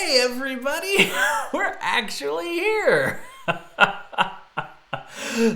Hey everybody, we're actually here.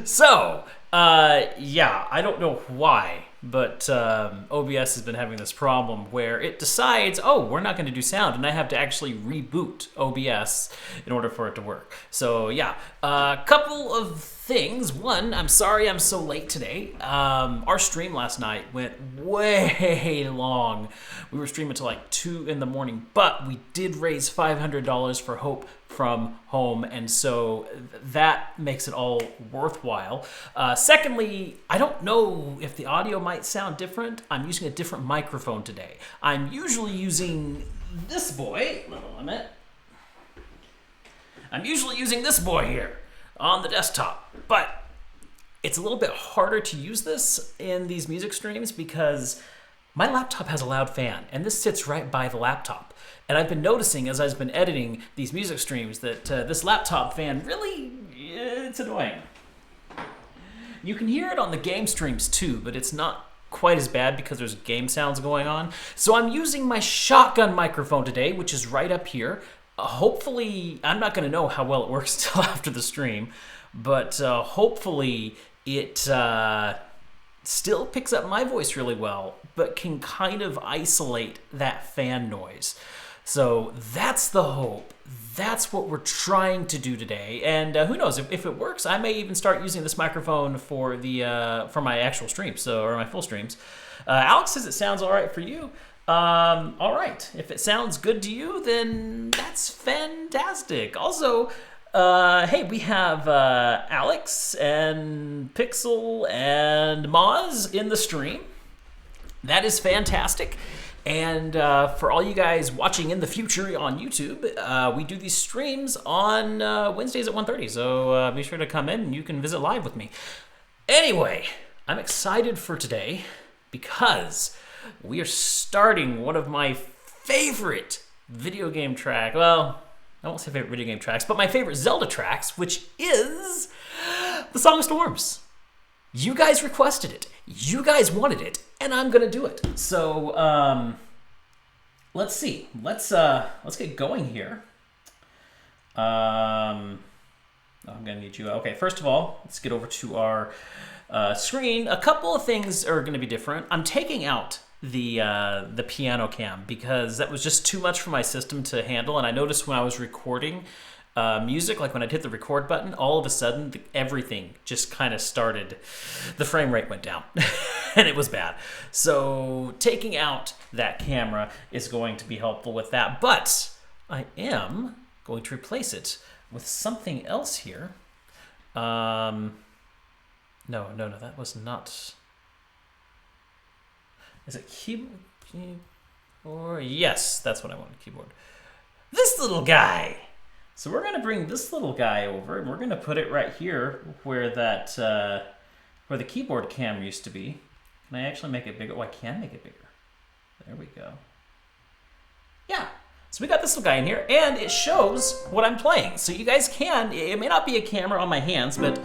So, yeah, I don't know why, but OBS has been having this problem where it decides, oh, we're not going to do sound, and I have to actually reboot OBS in order for it to work. So, yeah, a couple of things. One, I'm sorry I'm so late today. Our stream last night went way long. We were streaming till like 2 in the morning, but we did raise $500 for Hope from Home, and so that makes it all worthwhile. Secondly, I don't know if the audio might sound different. I'm using a different microphone today. I'm usually using this boy. I'm usually using this boy here on the desktop, but it's a little bit harder to use this in these music streams because my laptop has a loud fan, and this sits right by the laptop. And I've been noticing as I've been editing these music streams that this laptop fan really, it's annoying. You can hear it on the game streams too, but it's not quite as bad because there's game sounds going on. So I'm using my shotgun microphone today, which is right up here. Hopefully, I'm not going to know how well it works till after the stream, but hopefully it still picks up my voice really well, but can kind of isolate that fan noise. So that's the hope. That's what we're trying to do today, and who knows, if it works, I may even start using this microphone for the for my actual streams, or my full streams. Alex says it sounds all right for you. All right, if it sounds good to you, then that's fantastic. Also, hey, we have Alex and Pixel and Moz in the stream. That is fantastic. And for all you guys watching in the future on YouTube, we do these streams on Wednesdays at 1:30, so be sure to come in and you can visit live with me. Anyway, I'm excited for today because we are starting one of my favorite video game tracks. Well, I won't say favorite video game tracks, but my favorite Zelda tracks, which is the Song of Storms. You guys requested it. You guys wanted it, and I'm gonna do it. So let's see. Let's get going here. I'm gonna need you. Okay, first of all, let's get over to our screen. A couple of things are gonna be different. I'm taking out the piano cam because that was just too much for my system to handle, and I noticed when I was recording music, like when I'd hit the record button, all of a sudden everything just kind of started, the frame rate went down and it was bad. So taking out that camera is going to be helpful with that, but I am going to replace it with something else here. No, that was not. Is it keyboard? Or yes, that's what I wanted, keyboard. This little guy. So we're going to bring this little guy over, and we're going to put it right here where that where the keyboard cam used to be. Can I actually make it bigger? Oh, I can make it bigger. There we go. Yeah. So we got this little guy in here, and it shows what I'm playing. So you guys can, it may not be a camera on my hands, but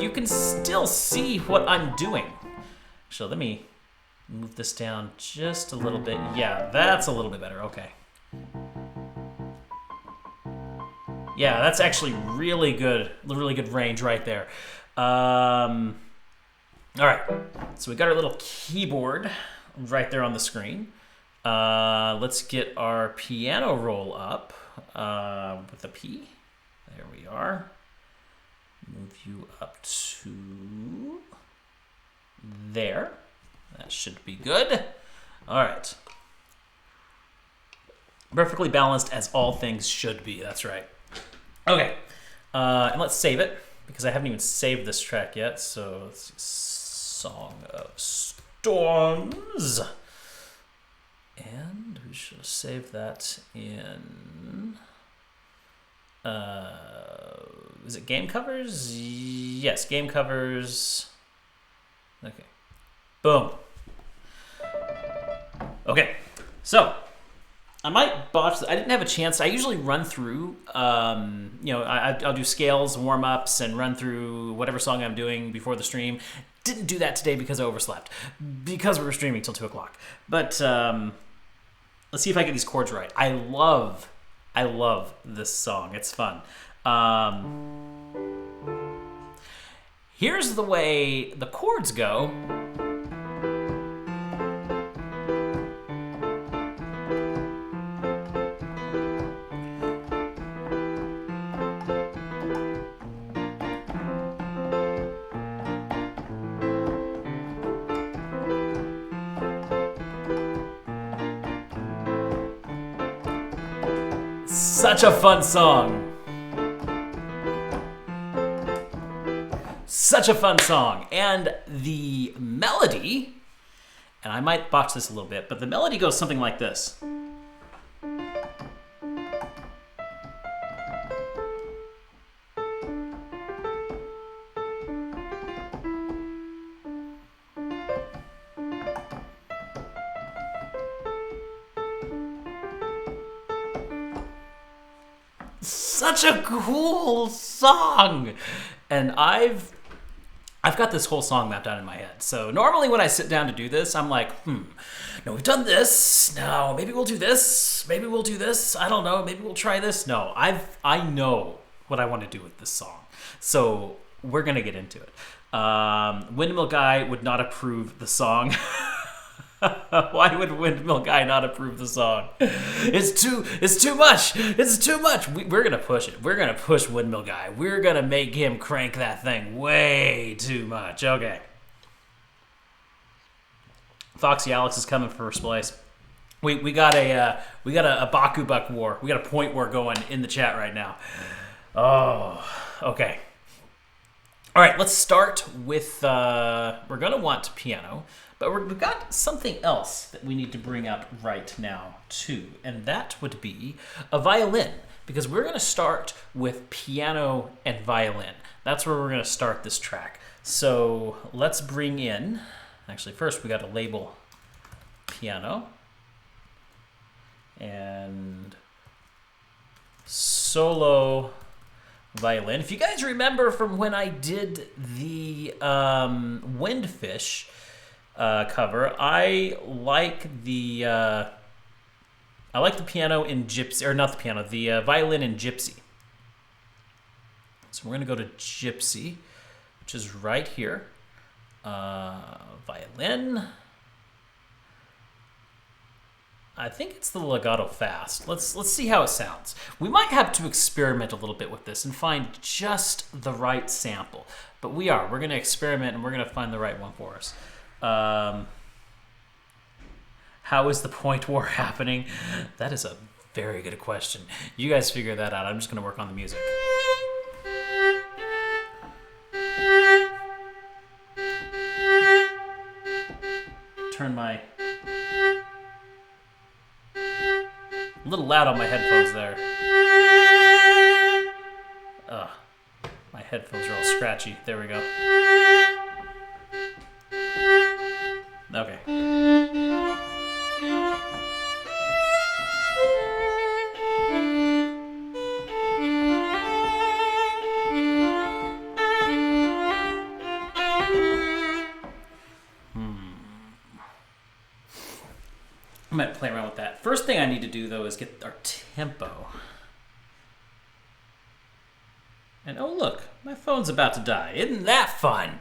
you can still see what I'm doing. So let me move this down just a little bit. Yeah, that's a little bit better. Okay. Yeah, that's actually really good range right there. All right, so we got our little keyboard right there on the screen. Let's get our piano roll up with a P. There we are. Move you up to there. That should be good. All right. Perfectly balanced as all things should be. That's right. Okay, and let's save it because I haven't even saved this track yet. So let's see, Song of Storms, and we should save that in. Is it game covers? Yes, game covers. Okay, boom. Okay, so. I might botch that. I didn't have a chance. I usually run through, I'll do scales, warm-ups, and run through whatever song I'm doing before the stream. Didn't do that today because I overslept, because we were streaming till 2 o'clock. But let's see if I get these chords right. I love I love this song. It's fun. Here's the way the chords go. Such a fun song. Such a fun song. And the melody, and I might botch this a little bit, but the melody goes something like this. Such a cool song. And I've got this whole song mapped out in my head. So normally when I sit down to do this, I'm like, no, we've done this. Now maybe we'll do this. Maybe we'll do this. I don't know. Maybe we'll try this. No, I know what I want to do with this song. So we're going to get into it. Windmill Guy would not approve the song. Why would Windmill Guy not approve the song? It's too much. It's too much. We're gonna push it. We're gonna push Windmill Guy. We're gonna make him crank that thing way too much. Okay. Foxy Alex is coming for first place. We got a Baku Buck war. We got a point war going in the chat right now. Oh, okay. All right, let's start with. We're gonna want piano. But we've got something else that we need to bring up right now, too. And that would be a violin. Because we're going to start with piano and violin. That's where we're going to start this track. So let's bring in... Actually, first we got to label piano. And solo violin. If you guys remember from when I did the Windfish... cover. I like the piano in Gypsy, or not the piano, the violin in Gypsy. So we're gonna go to Gypsy, which is right here. Violin. I think it's the legato fast. Let's see how it sounds. We might have to experiment a little bit with this and find just the right sample. But we're gonna experiment and we're gonna find the right one for us. How is the point war happening? That is a very good question. You guys figure that out. I'm just going to work on the music. Turn my... A little loud on my headphones there. My headphones are all scratchy. There we go. Okay. I might play around with that. First thing I need to do, though, is get our tempo. And oh, look, my phone's about to die. Isn't that fun?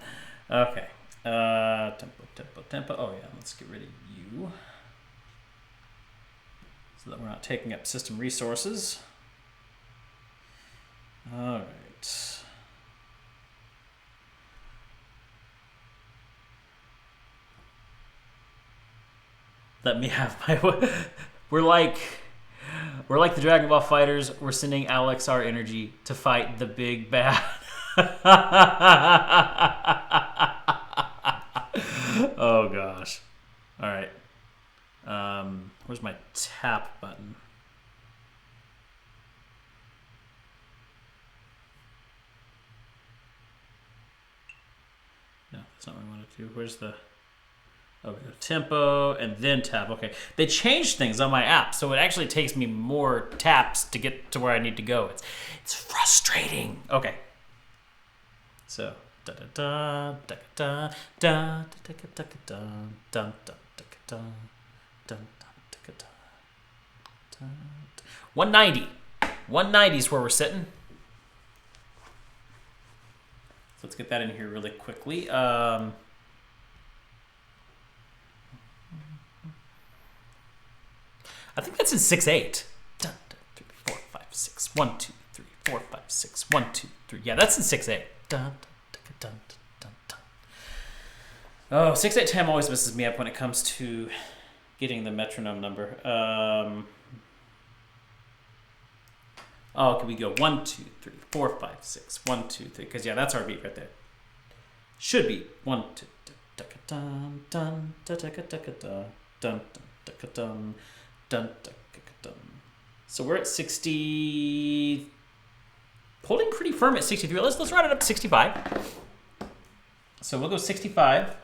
Okay. Tempo. Oh, yeah, let's get rid of you. So that we're not taking up system resources. All right. Let me have my... We're like the Dragon Ball fighters. We're sending Alex our energy to fight the big bad. Oh gosh. All right. Where's my tap button? No, that's not what I wanted to do. Where's the... Oh, we go tempo and then tap. Okay. They changed things on my app, so it actually takes me more taps to get to where I need to go. It's frustrating. Okay. So da da da da da da da da da da da da 190. 190 is where we're sitting. So let's get that in here really quickly. I think that's in 6/8. Dun, dun, 3, 4, 5, 6. 1, 2, 3, 4, 5, 6. 1, 2, 3. Yeah, that's in 6/8. Dun, dun, dun, dun, dun, dun. Oh, 6/8 time always messes me up when it comes to getting the metronome number. Oh, can we go 1, 2, 3, 4, 5, 6. 1, 2, 3. Because yeah, that's our beat right there. Should be 1, 2, dun, dun, dun, dun, dun, dun, dun, dun. So we're at 60, holding pretty firm at 63. Let's round it up to 65. So we'll go 65,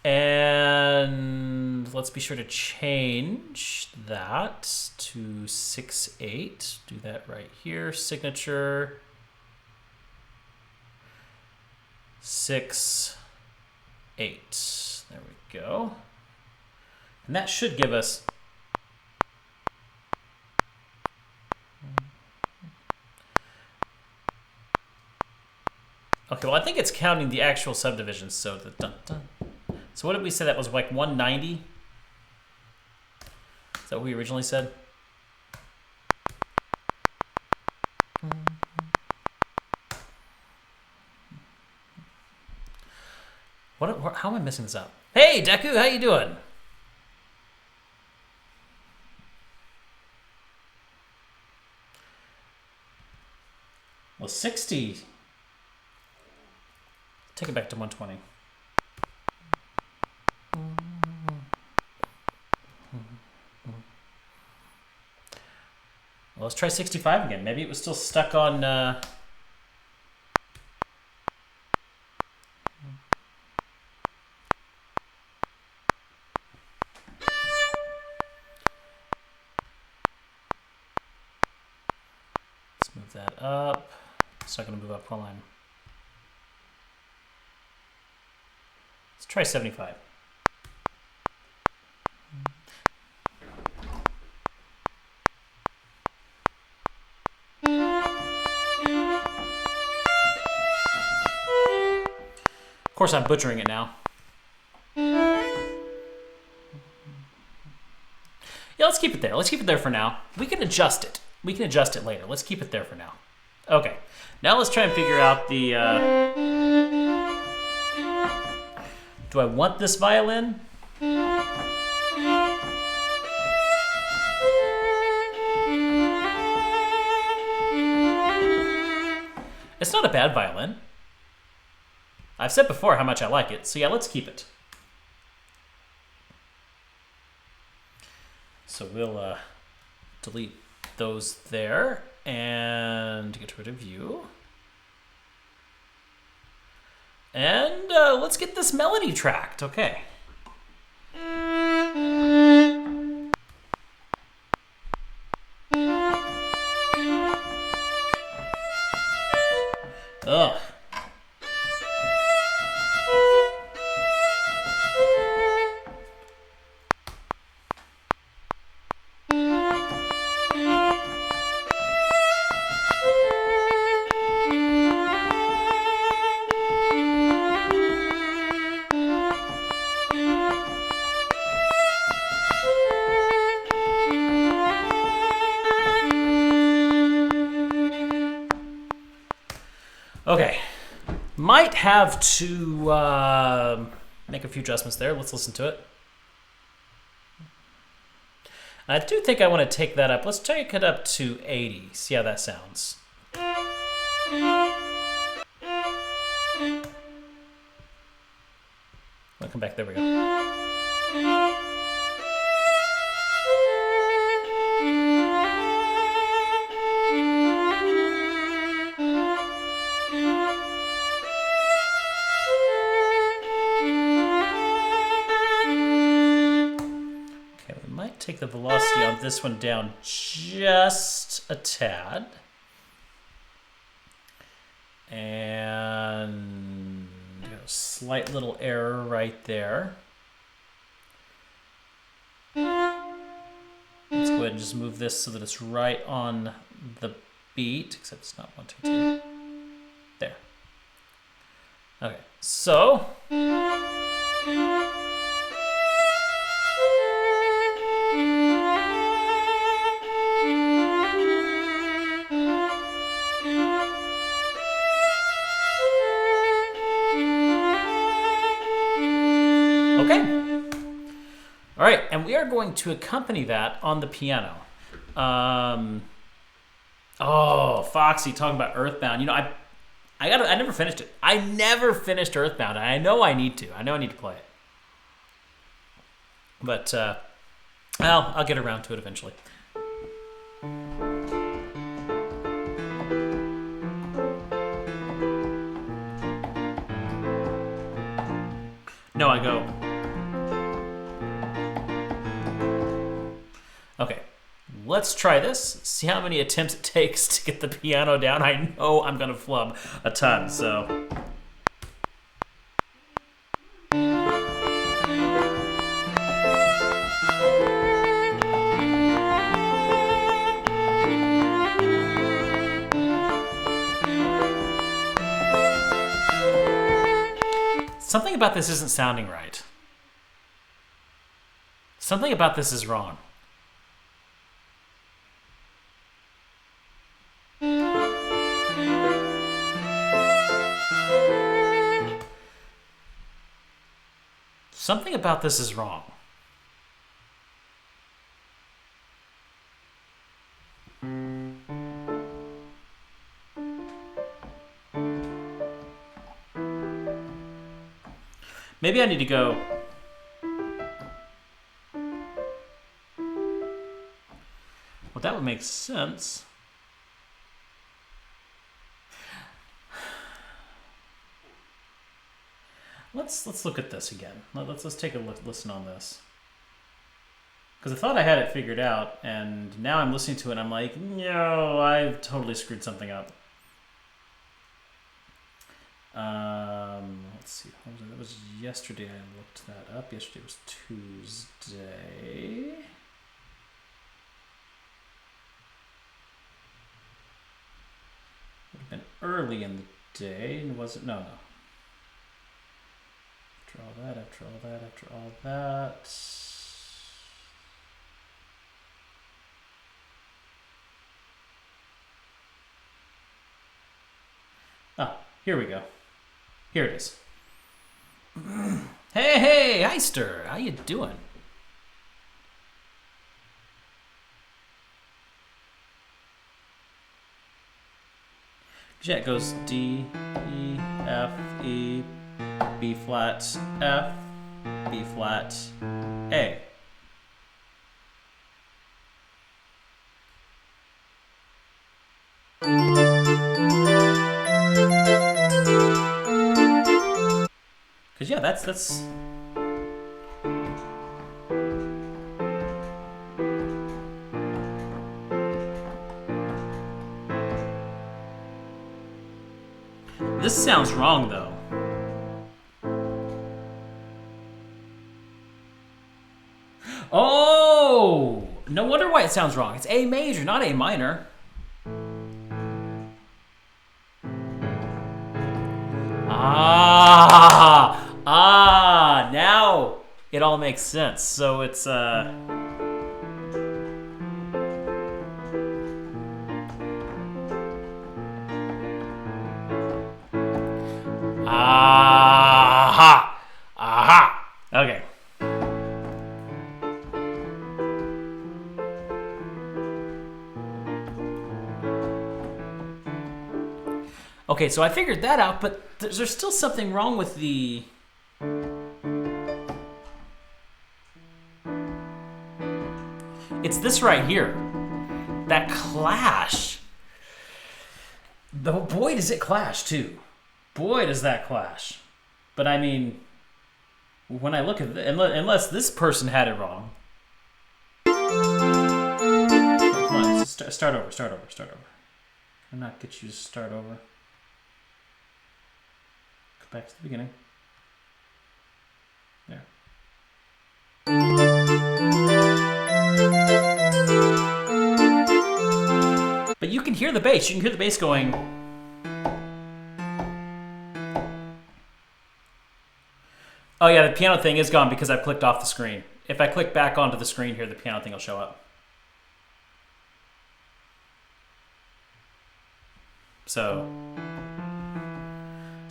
and let's be sure to change that to 6/8. Do that right here. Signature 6/8. There we go. And that should give us okay, well I think it's counting the actual subdivisions, so the dun dun. So what did we say that was like 190? Is that what we originally said? How am I missing this out? Hey, Deku, how you doing? Well, 60. Take it back to 120. Well, let's try 65 again. Maybe it was still stuck on... Let's move that up. It's not going to move up one line. Let's try 75. Of course, I'm butchering it now. Yeah, let's keep it there. Let's keep it there for now. We can adjust it. We can adjust it later. Let's keep it there for now. Okay. Now let's try and figure out the... Do I want this violin? It's not a bad violin. I've said before how much I like it, so yeah, let's keep it. So we'll delete those there and get rid of you. And let's get this melody tracked, okay. Ugh. Okay, might have to make a few adjustments there. Let's listen to it. I do think I want to take that up. Let's take it up to 80. See how that sounds. I'll come back. There we go. Take the velocity on this one down just a tad. And a slight little error right there. Let's go ahead and just move this so that it's right on the beat, except it's not 1, 2, 2. There. Okay, so. Okay. All right, and we are going to accompany that on the piano. Oh, Foxy talking about Earthbound. You know, I never finished it. I never finished Earthbound. I know I need to. I know I need to play it. But well, I'll get around to it eventually. No, I go. Okay, let's try this. See how many attempts it takes to get the piano down. I know I'm gonna flub a ton, so. Something about this isn't sounding right. Something about this is wrong. Something about this is wrong. Maybe I need to go. Well, that would make sense. Let's look at this again. Let's take a listen on this. Because I thought I had it figured out, and now I'm listening to it and I'm like, no, I've totally screwed something up. Let's see. What was it? That was yesterday. I looked that up. Yesterday was Tuesday. Would have been early in the day, was it? No. After all that. Ah, here we go. Here it is. Hey, Heister, how you doing? Yeah, it goes D, E, F, E, B flat, F, B flat, A. Cause yeah, that's this sounds wrong though. Oh, no wonder why it sounds wrong. It's A major, not A minor. Now it all makes sense. So it's okay. Okay, so I figured that out, but there's still something wrong with the. It's this right here. That clash. Boy, does it clash, too. Boy, does that clash. But I mean, when I look at it, unless this person had it wrong. Come on, start over. Can I not get you to start over? Go back to the beginning. There. But hear the bass. You can hear the bass going. Oh yeah, the piano thing is gone because I've clicked off the screen. If I click back onto the screen here, the piano thing will show up. So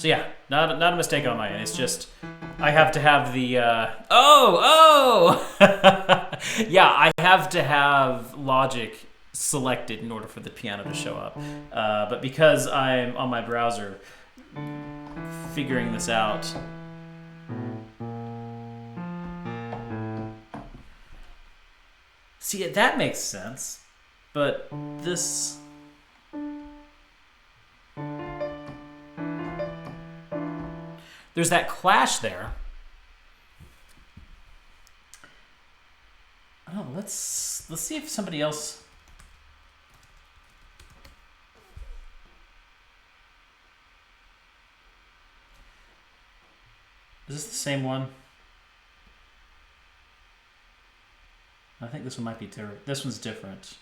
yeah, not a mistake on my end. It's just I have to have the yeah, I have to have Logic selected in order for the piano to show up. But because I'm on my browser figuring this out. See, that makes sense, but this. There's that clash there. Oh, let's see if somebody else. Is this the same one? I think this one might be different. This one's different.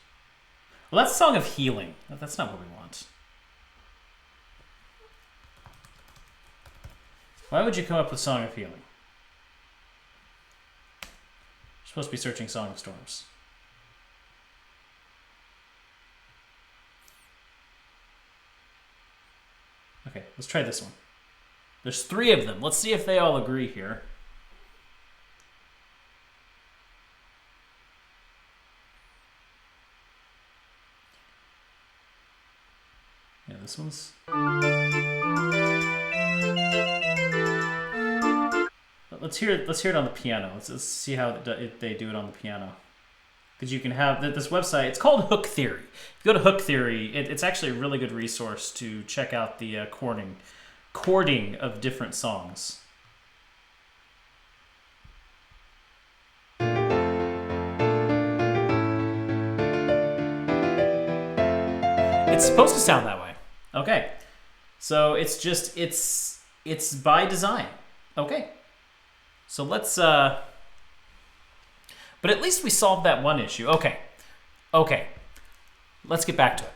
Well, that's Song of Healing. That's not what we want. Why would you come up with Song of Healing? You're supposed to be searching Song of Storms. Okay, let's try this one. There's 3 of them. Let's see if they all agree here. Yeah, this one's. Let's hear it on the piano. Let's see how they do it on the piano. Because you can have this website. It's called Hook Theory. If you go to Hook Theory, it's actually a really good resource to check out the chording of different songs. It's supposed to sound that way. Okay. So it's just it's by design. Okay. So let's but at least we solved that one issue. Okay. Let's get back to it.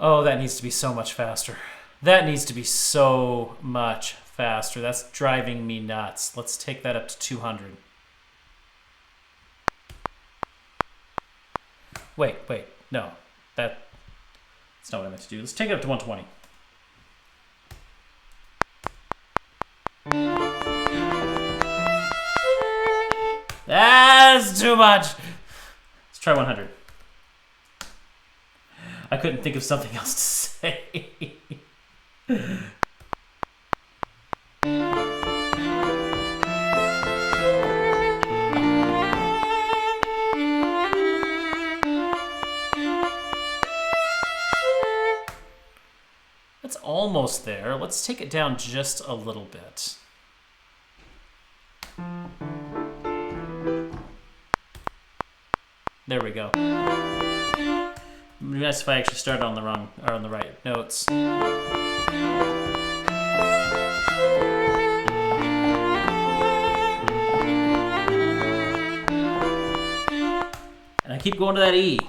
Oh, that needs to be so much faster. That needs to be so much faster. That's driving me nuts. Let's take that up to 200. Wait. No. That's not what I meant to do. Let's take it up to 120. That's too much. Let's try 100. I couldn't think of something else to say. That's almost there. Let's take it down just a little bit. There we go. It'd be nice if I actually started on the right notes. And I keep going to that E.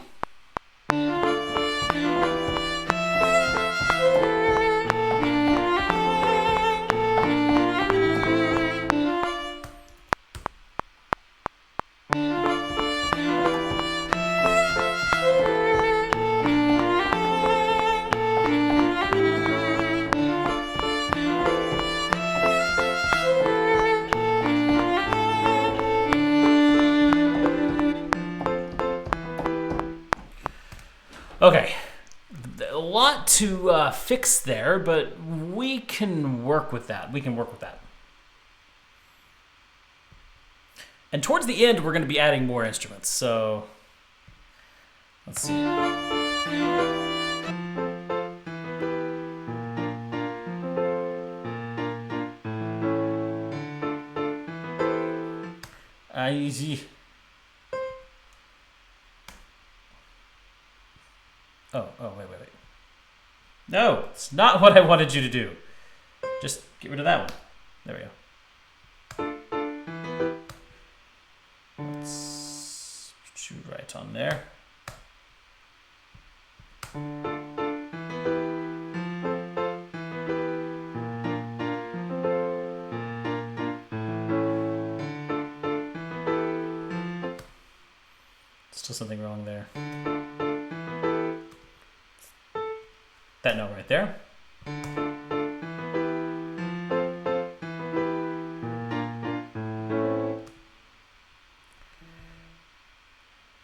Okay, a lot to fix there, but we can work with that. And towards the end, we're going to be adding more instruments. So let's see. Wait. No, it's not what I wanted you to do. Just get rid of that one. There we go. Let's shoot right on there. Still something wrong there. That note right there.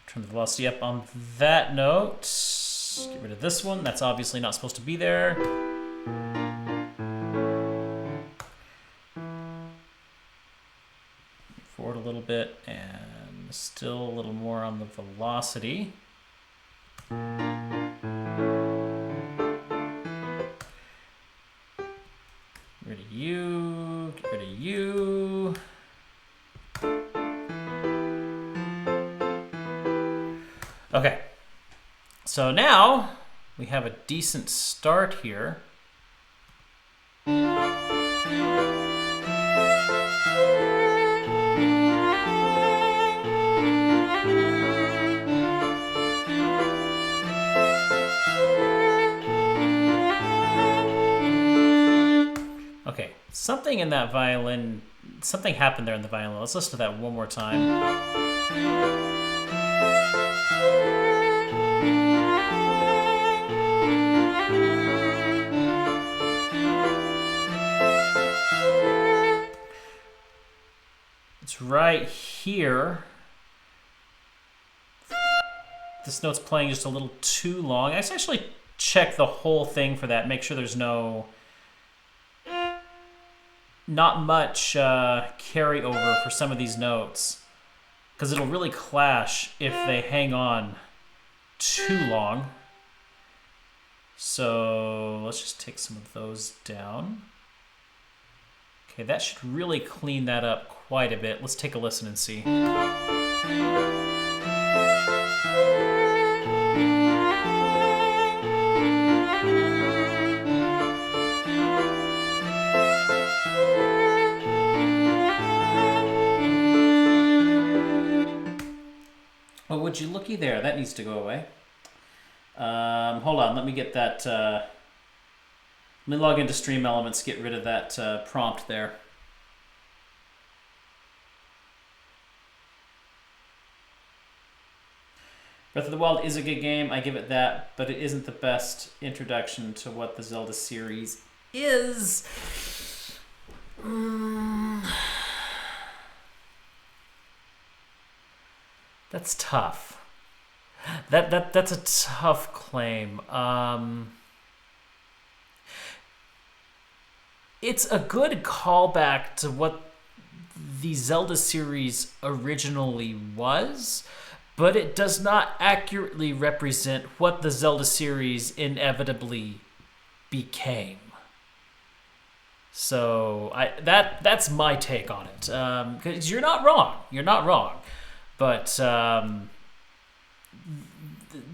Turn the velocity up on that note. Get rid of this one. That's obviously not supposed to be there. Forward a little bit and still a little more on the velocity. Get rid of you. Get rid of you. Okay, so now we have a decent start here. Okay, something in that violin, something happened there in the violin. Let's listen to that one more time. It's right here. This note's playing just a little too long. I actually check the whole thing for that, make sure there's not much carryover for some of these notes, because it'll really clash if they hang on too long. So let's just take some of those down. Okay, that should really clean that up quite a bit. Let's take a listen and see. Oh, would you looky there? That needs to go away. Hold on, let me get that. Let me log into Stream Elements, get rid of that prompt there. Breath of the Wild is a good game, I give it that, but it isn't the best introduction to what the Zelda series is. That's tough. That's a tough claim. It's a good callback to what the Zelda series originally was, but it does not accurately represent what the Zelda series inevitably became. So that's my take on it. Because you're not wrong. But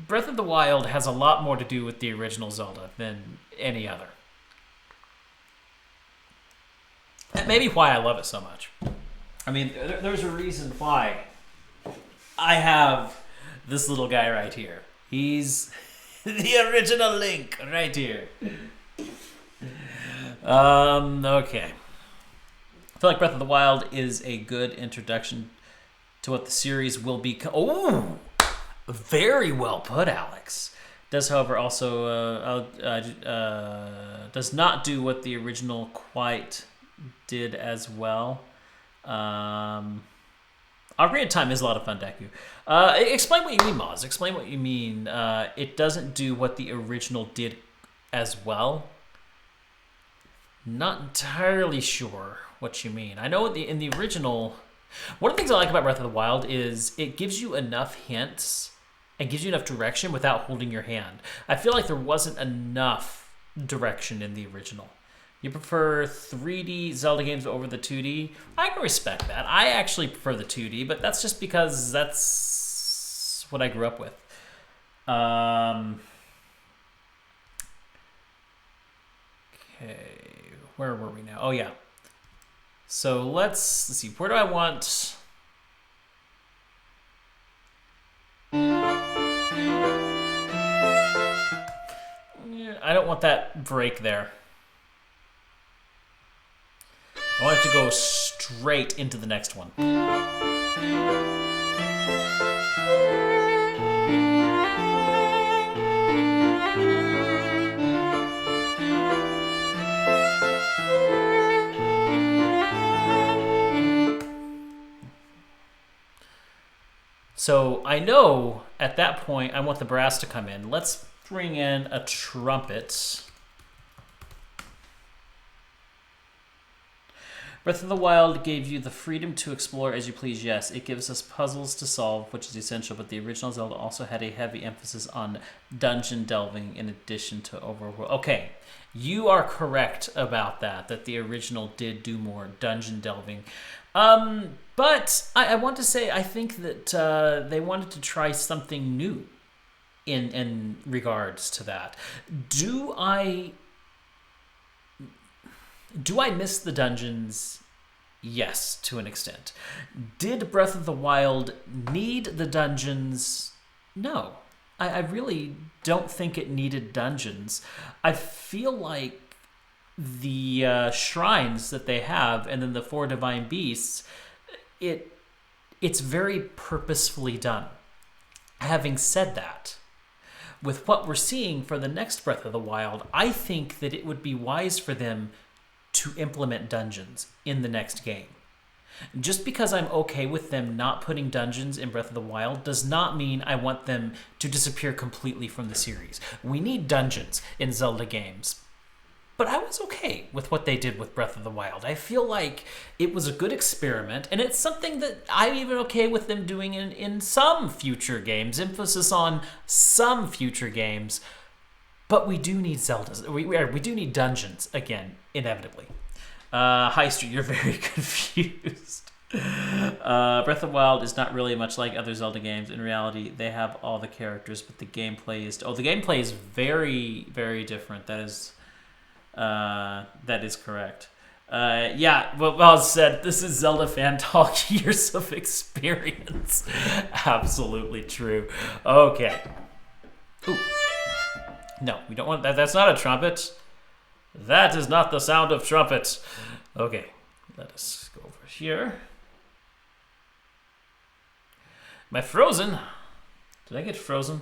Breath of the Wild has a lot more to do with the original Zelda than any other. That may be why I love it so much. I mean, there's a reason why I have this little guy right here. He's the original Link right here. Okay. I feel like Breath of the Wild is a good introduction to what the series will become. Oh, very well put, Alex. Does, however, also does not do what the original quite did as well. Ocarina of Time is a lot of fun, Deku. Explain what you mean, Moz. Explain what you mean. It doesn't do what the original did as well. Not entirely sure what you mean. I know in the original, one of the things I like about Breath of the Wild is it gives you enough hints and gives you enough direction without holding your hand. I feel like there wasn't enough direction in the original. You prefer 3D Zelda games over the 2D? I can respect that. I actually prefer the 2D, but that's just because that's what I grew up with. Okay, where were we now? Oh yeah. So let's see. Where do I want? I don't want that break there. I want it to go straight into the next one. So I know at that point I want the brass to come in. Let's bring in a trumpet. Breath of the Wild gave you the freedom to explore as you please. Yes, it gives us puzzles to solve, which is essential, but the original Zelda also had a heavy emphasis on dungeon delving in addition to overworld. Okay, you are correct about that the original did do more dungeon delving. But I want to say I think that they wanted to try something new in regards to that. Do I miss the dungeons? Yes, to an extent. Did Breath of the Wild need the dungeons? No. I really don't think it needed dungeons. I feel like the shrines that they have and then the 4 divine beasts, it's very purposefully done. Having said that, with what we're seeing for the next Breath of the Wild, I think that it would be wise for them to implement dungeons in the next game. Just because I'm okay with them not putting dungeons in Breath of the Wild does not mean I want them to disappear completely from the series. We need dungeons in Zelda games. But I was okay with what they did with Breath of the Wild. I feel like it was a good experiment, and it's something that I'm even okay with them doing in some future games. Emphasis on some future games. But we do need Zeldas. We do need dungeons, again, inevitably. High Street, you're very confused. Breath of the Wild is not really much like other Zelda games. In reality, they have all the characters, but the gameplay is... Oh, the gameplay is very, very different. That is correct. Yeah, well said. This is Zelda fan talk. Years of experience. Absolutely true. Okay. Ooh. No, we don't want that. That's not a trumpet. That is not the sound of trumpets. Okay, let us go over here. Am I frozen? Did I get frozen?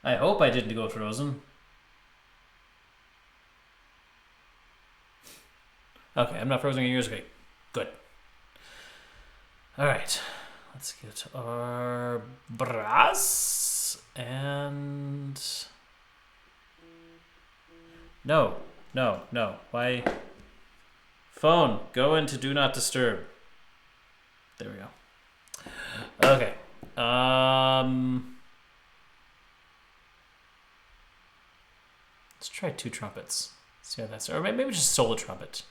I hope I didn't go frozen. Okay, I'm not frozen in yours. Okay, good. All right, let's get our brass. And no. Why? Phone, go into do not disturb. There we go. Okay. Let's try 2 trumpets. See how that's, or maybe just solo trumpet.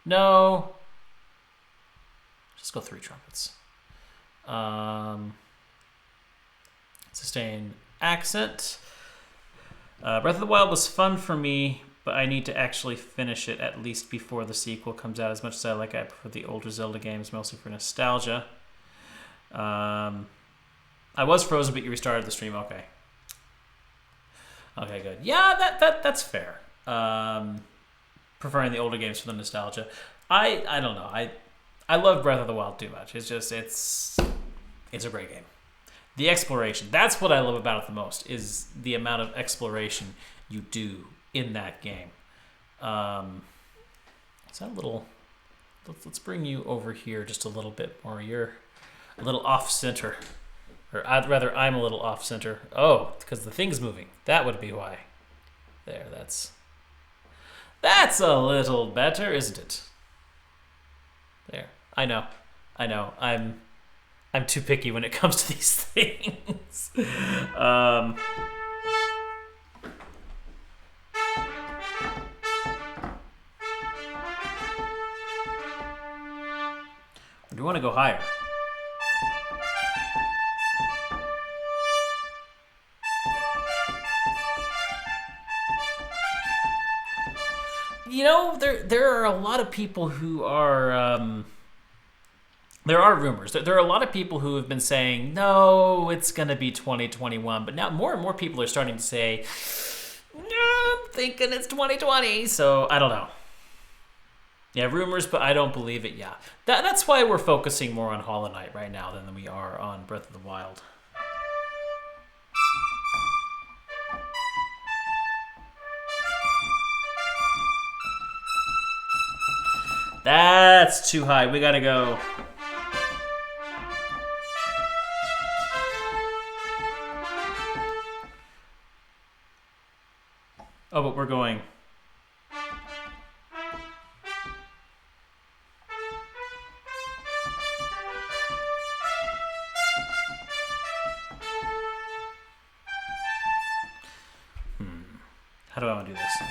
No. Just go 3 trumpets. Sustain accent. Breath of the Wild was fun for me, but I need to actually finish it at least before the sequel comes out. As much as I prefer the older Zelda games, mostly for nostalgia. I was frozen, but you restarted the stream. Okay. Okay, good. Yeah, that's fair. Preferring the older games for the nostalgia. I don't know. I love Breath of the Wild too much. It's just it's a great game. The exploration, that's what I love about it the most, is the amount of exploration you do in that game. Is that a little... Let's bring you over here just a little bit more. You're a little off-center. Or rather, I'm a little off-center. Oh, because the thing's moving. That would be why. There, that's a little better, isn't it? There. I know. I'm too picky when it comes to these things. go higher. You know, there are a lot of people who are. There are rumors. There are a lot of people who have been saying, no, it's going to be 2021. But now more and more people are starting to say, no, I'm thinking it's 2020. So I don't know. Yeah, rumors, but I don't believe it. Yeah, that's why we're focusing more on Hollow Knight right now than we are on Breath of the Wild. That's too high. We gotta go. Oh, but we're going. How do I want to do this?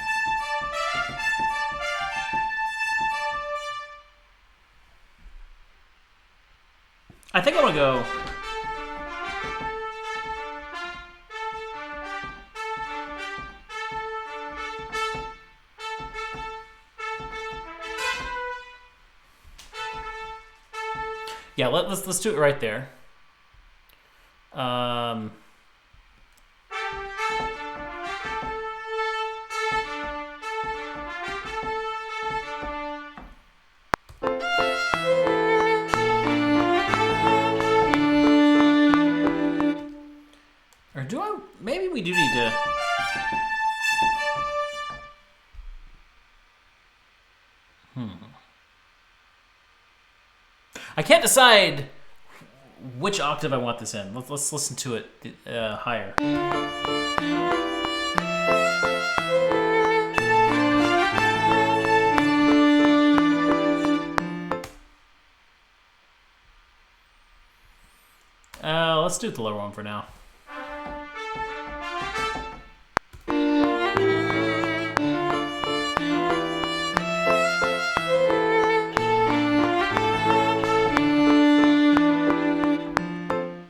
I think I want to go. Yeah, let's do it right there. Or do I? Maybe we do need to. I can't decide which octave I want this in. Let's listen to it higher. Let's do the lower one for now.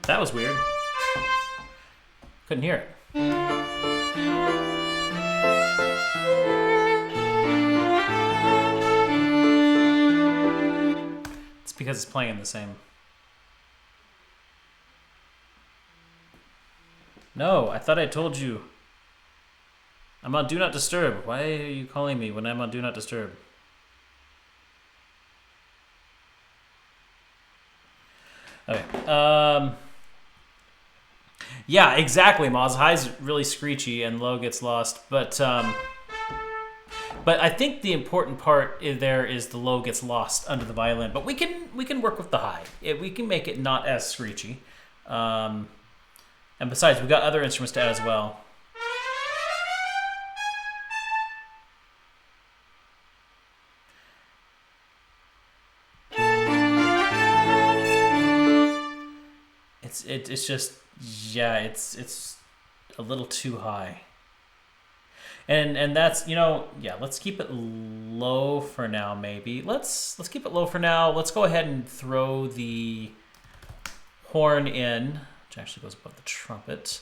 That was weird. Couldn't hear it. It's because it's playing the same. No, I thought I told you. I'm on Do Not Disturb. Why are you calling me when I'm on Do Not Disturb? Okay. Yeah, exactly, Moz. High's really screechy and low gets lost, but I think the important part there is the low gets lost under the violin. But we can work with the high. We can make it not as screechy. And besides, we've got other instruments to add as well. It's just, yeah, it's a little too high. And that's, yeah, let's keep it low for now, maybe. Let's keep it low for now. Let's go ahead and throw the horn in, which actually goes above the trumpet.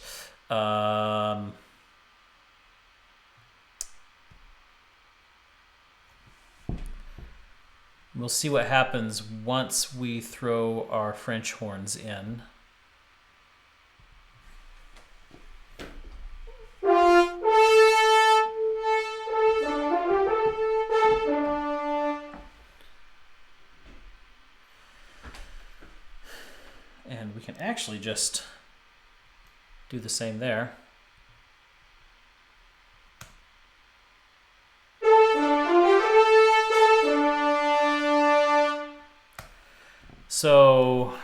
We'll see what happens once we throw our French horns in. And we can actually just do the same there. So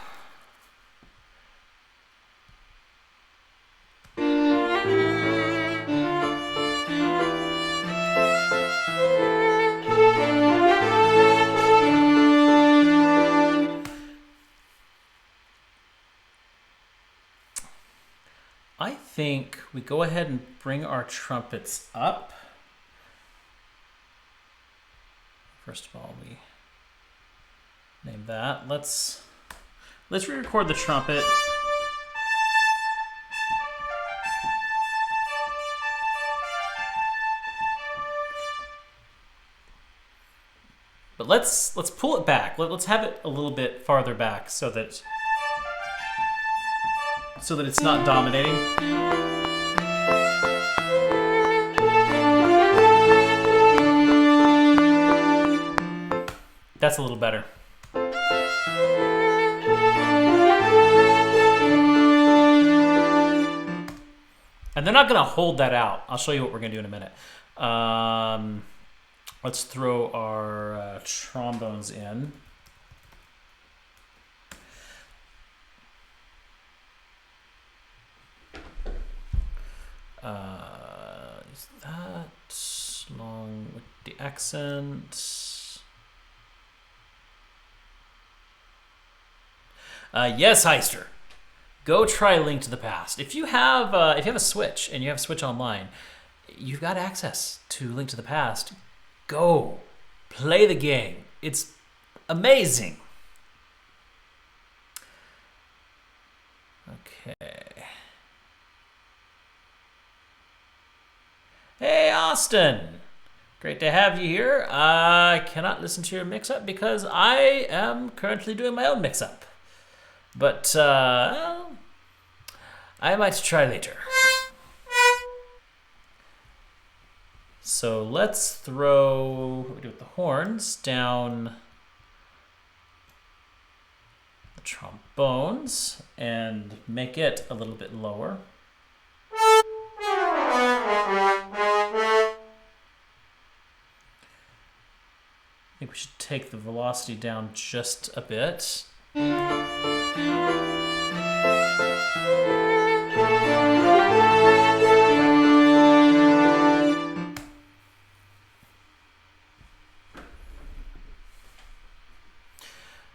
I think we go ahead and bring our trumpets up. First of all, we name that. Let's Let's re-record the trumpet. But let's pull it back. Let's have it a little bit farther back so that it's not dominating. That's a little better. And they're not going to hold that out. I'll show you what we're going to do in a minute. Let's throw our trombones in. Is that long with the accent? Yes, Heister. Go try Link to the Past. If you have a Switch and you have a Switch Online, you've got access to Link to the Past. Go play the game. It's amazing. Okay. Hey, Austin. Great to have you here. I cannot listen to your mix-up because I am currently doing my own mix-up. But I might try later. So let's throw what we do with the horns down the trombones and make it a little bit lower. I think we should take the velocity down just a bit.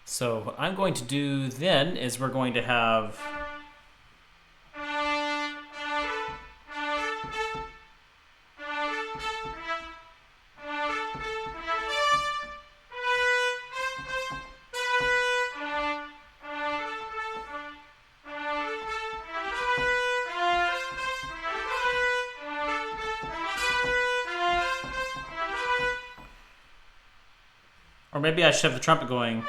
So what I'm going to do then is we're going to have or maybe I should have the trumpet going.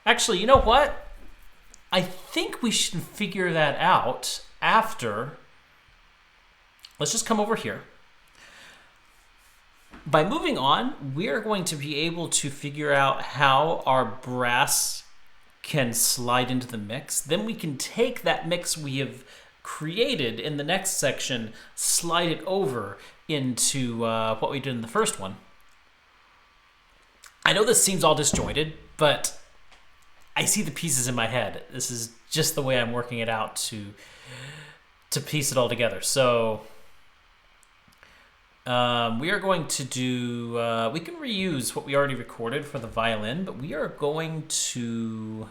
Actually, you know what? I think we should figure that out after. Let's just come over here. By moving on, we are going to be able to figure out how our brass can slide into the mix. Then we can take that mix we have created in the next section, slide it over into what we did in the first one. I know this seems all disjointed, but I see the pieces in my head. This is just the way I'm working it out to piece it all together. So we are going to do, we can reuse what we already recorded for the violin, but we are going to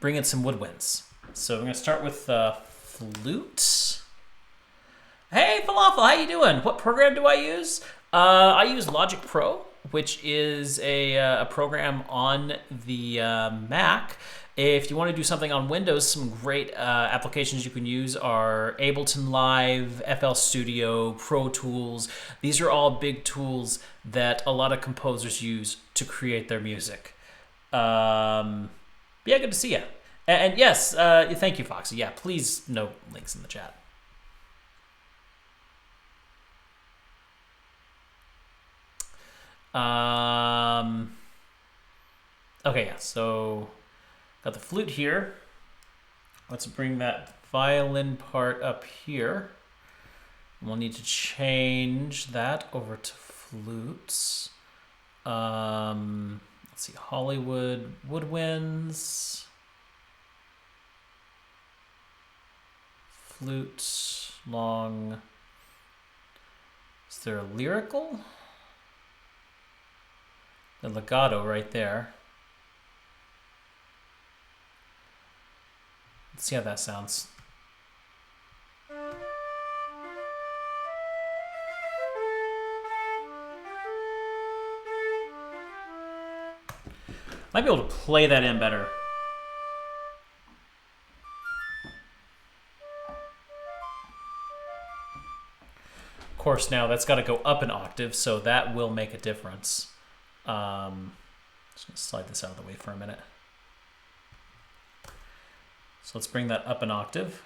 bring in some woodwinds. So we're going to start with the flute. Hey, Falafel, how you doing? What program do I use? I use Logic Pro, which is a program on the Mac. If you want to do something on Windows, some great applications you can use are Ableton Live, FL Studio, Pro Tools. These are all big tools that a lot of composers use to create their music. Yeah, good to see you. And yes, thank you, Foxy. Yeah, please note links in the chat. Okay, yeah, so got the flute here. Let's bring that violin part up here. We'll need to change that over to flutes. Let's see, Hollywood woodwinds. Flute, long. Is there a lyrical? The legato right there. Let's see how that sounds. Might be able to play that in better. Of course, now that's got to go up an octave, so that will make a difference. Just going to slide this out of the way for a minute. So let's bring that up an octave.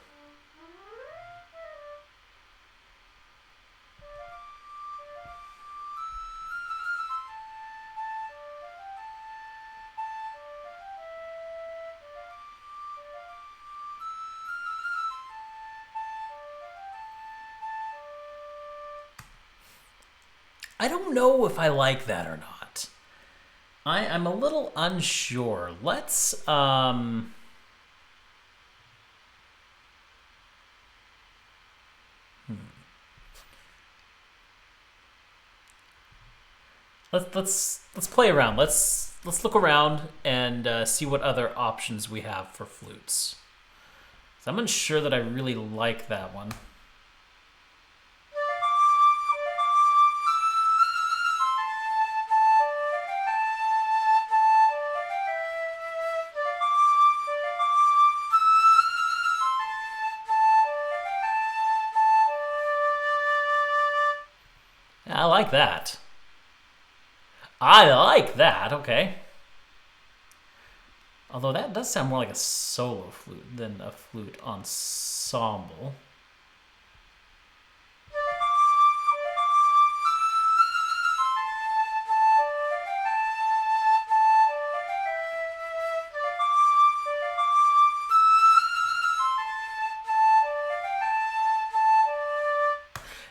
I don't know if I like that or not. I'm a little unsure. Let's let's play around. Let's look around and see what other options we have for flutes. So I'm unsure that I really like that one. I like that. I like that, okay. Although that does sound more like a solo flute than a flute ensemble.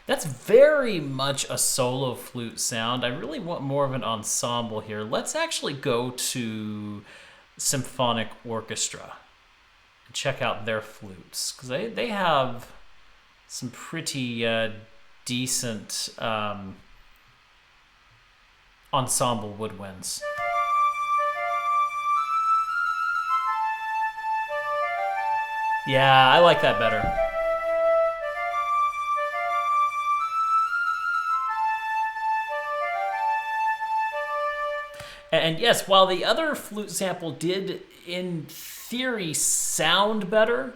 That's very much a solo flute sound. I really want more of an ensemble here. Let's actually go to Symphonic Orchestra and check out their flutes, because they have some pretty decent ensemble woodwinds. Yeah, I like that better. And yes, while the other flute sample did, in theory, sound better,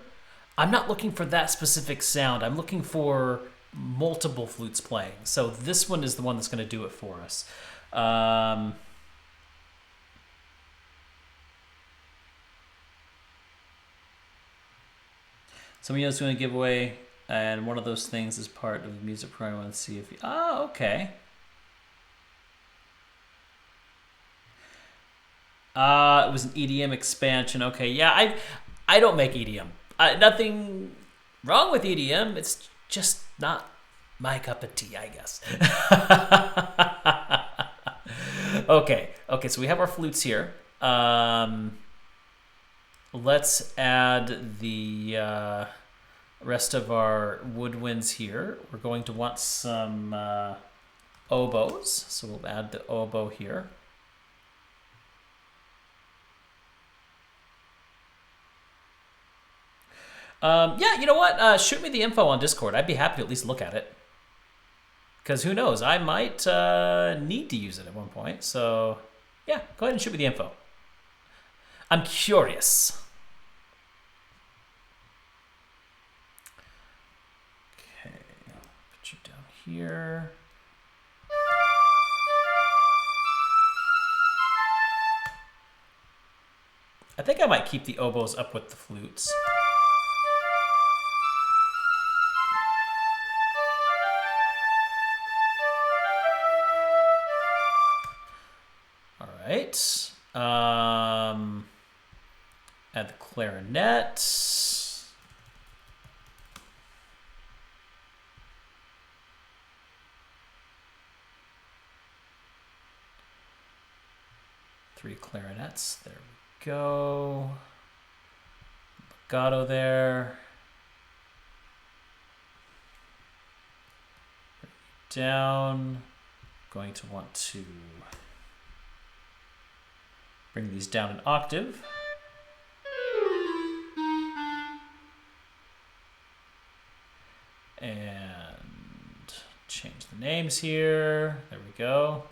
I'm not looking for that specific sound. I'm looking for multiple flutes playing. So this one is the one that's going to do it for us. Somebody else doing a giveaway, and one of those things is part of the music program. Let's see if you... Oh, okay. It was an EDM expansion. Okay, yeah, I don't make EDM. Nothing wrong with EDM. It's just not my cup of tea, I guess. Okay, so we have our flutes here. Let's add the rest of our woodwinds here. We're going to want some oboes, so we'll add the oboe here. Yeah, you know what? Shoot me the info on Discord. I'd be happy to at least look at it. Because who knows? I might need to use it at one point. So, yeah, go ahead and shoot me the info. I'm curious. Okay, I'll put you down here. I think I might keep the oboes up with the flutes. Right. Add the clarinet. Three clarinets. There we go. Legato there. Down. Going to want to bring these down an octave. And change the names here. There we go.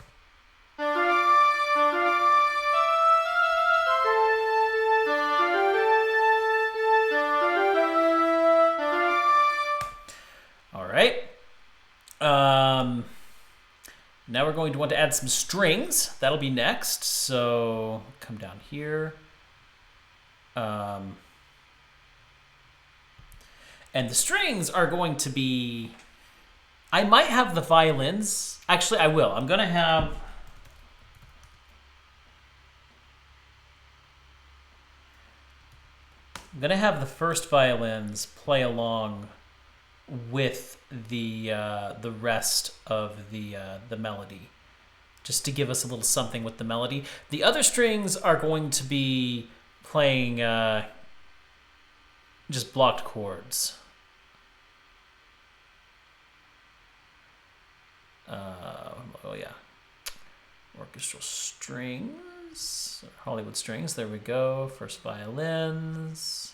Now we're going to want to add some strings. That'll be next. So come down here. And the strings are going to be... I might have the violins. Actually, I will. I'm going to have... the first violins play along with the rest of the melody, just to give us a little something with the melody. The other strings are going to be playing just blocked chords. Oh yeah, orchestral strings, Hollywood strings. There we go. First violins.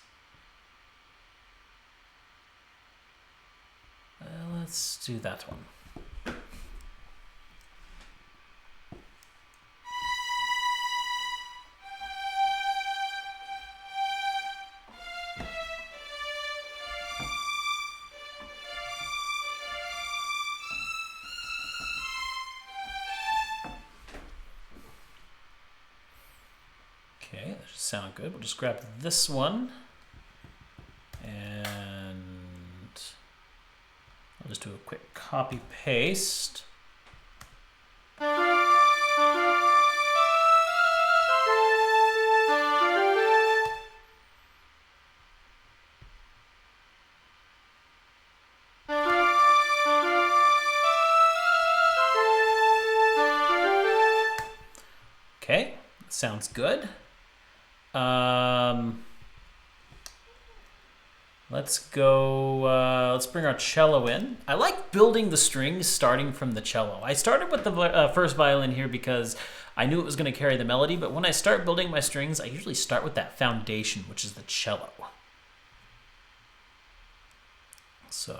Let's do that one. Okay, that should sound good. We'll just grab this one and I'll just do a quick copy paste. Okay, sounds good. Let's go, let's bring our cello in. I like building the strings starting from the cello. I started with the first violin here because I knew it was going to carry the melody, but when I start building my strings, I usually start with that foundation, which is the cello. So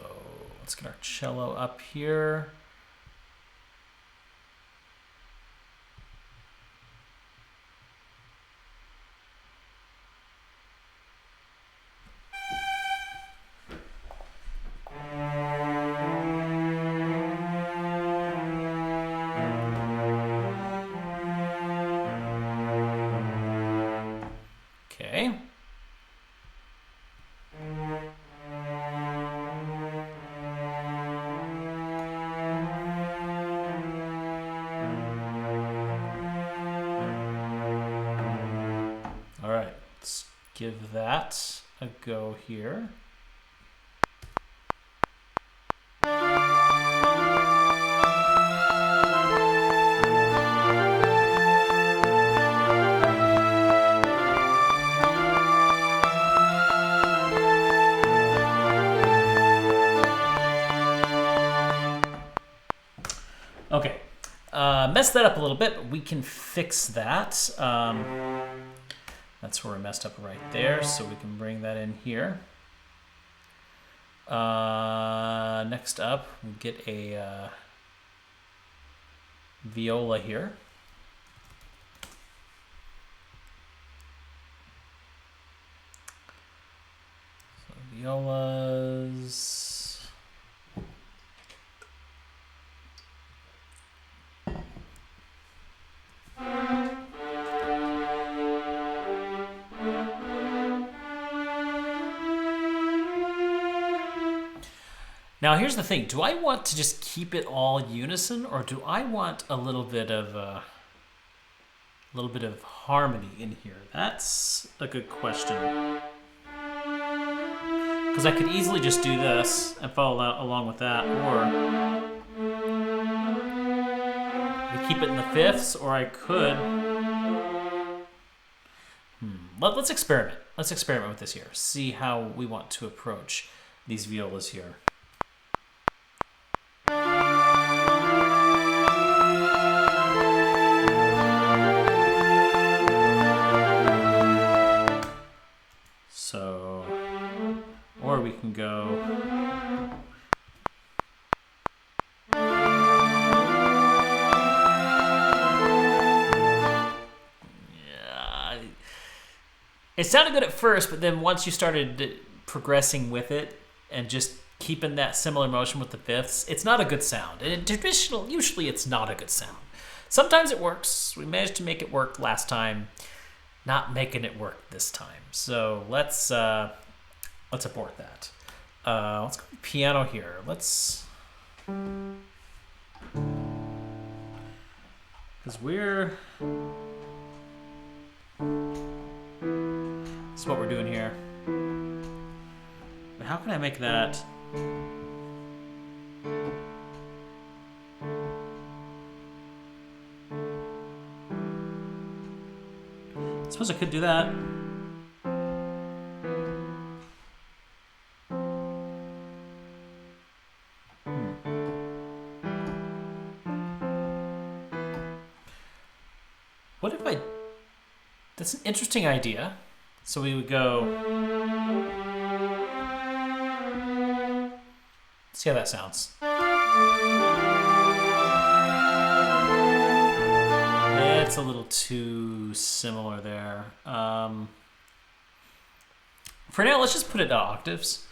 let's get our cello up here. Okay. All right, let's give that a go here. Okay, messed that up a little bit, but we can fix that. That's where we messed up right there, so we can bring that in here. Next up, we'll get a viola here. So violas. Now here's the thing, do I want to just keep it all unison, or do I want a little bit of harmony in here? That's a good question. Because I could easily just do this and follow along with that, or we keep it in the fifths, or I could... Let's experiment. Let's experiment with this here. See how we want to approach these violas here. So, or we can go... Yeah, it sounded good at first, but then once you started progressing with it and just keeping that similar motion with the fifths, it's not a good sound. And usually it's not a good sound. Sometimes it works. We managed to make it work last time. Not making it work this time. So let's abort that. Let's go piano here. That's what we're doing here. But how can I make that? I suppose I could do that. What if I... That's an interesting idea. So we would go... See how that sounds. It's a little too similar there. For now, let's just put it to octaves.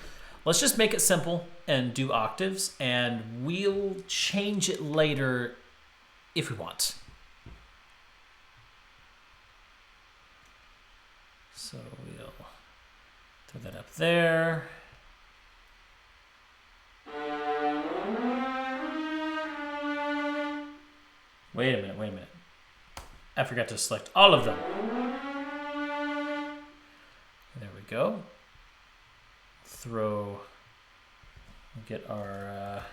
Let's just make it simple and do octaves, and we'll change it later if we want. So we'll throw that up there. Wait a minute. I forgot to select all of them. There we go. Get our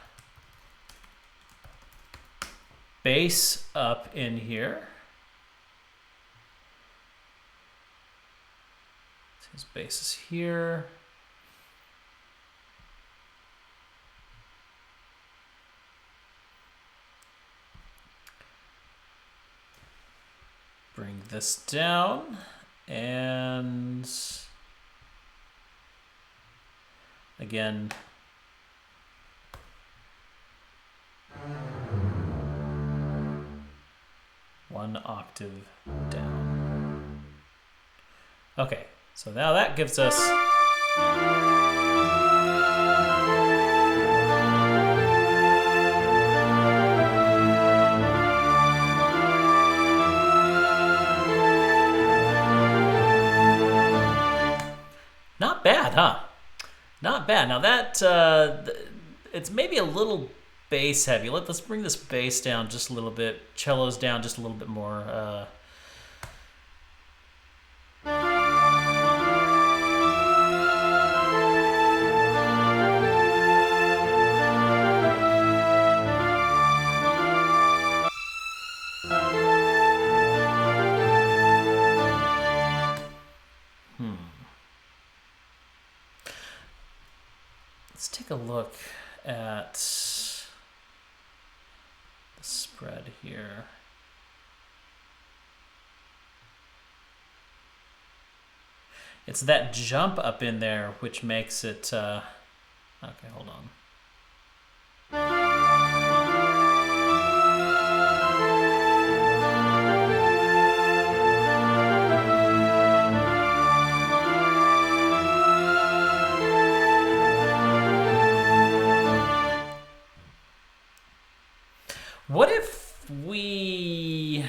bass up in here. His bass is here. Bring this down and again one octave down. Okay, so now that gives us not bad, huh? Not bad. Now that it's maybe a little bass heavy. Let's bring this bass down just a little bit. Cello's down just a little bit more. Let's take a look at the spread here. It's that jump up in there which makes it... okay, hold on. What if we...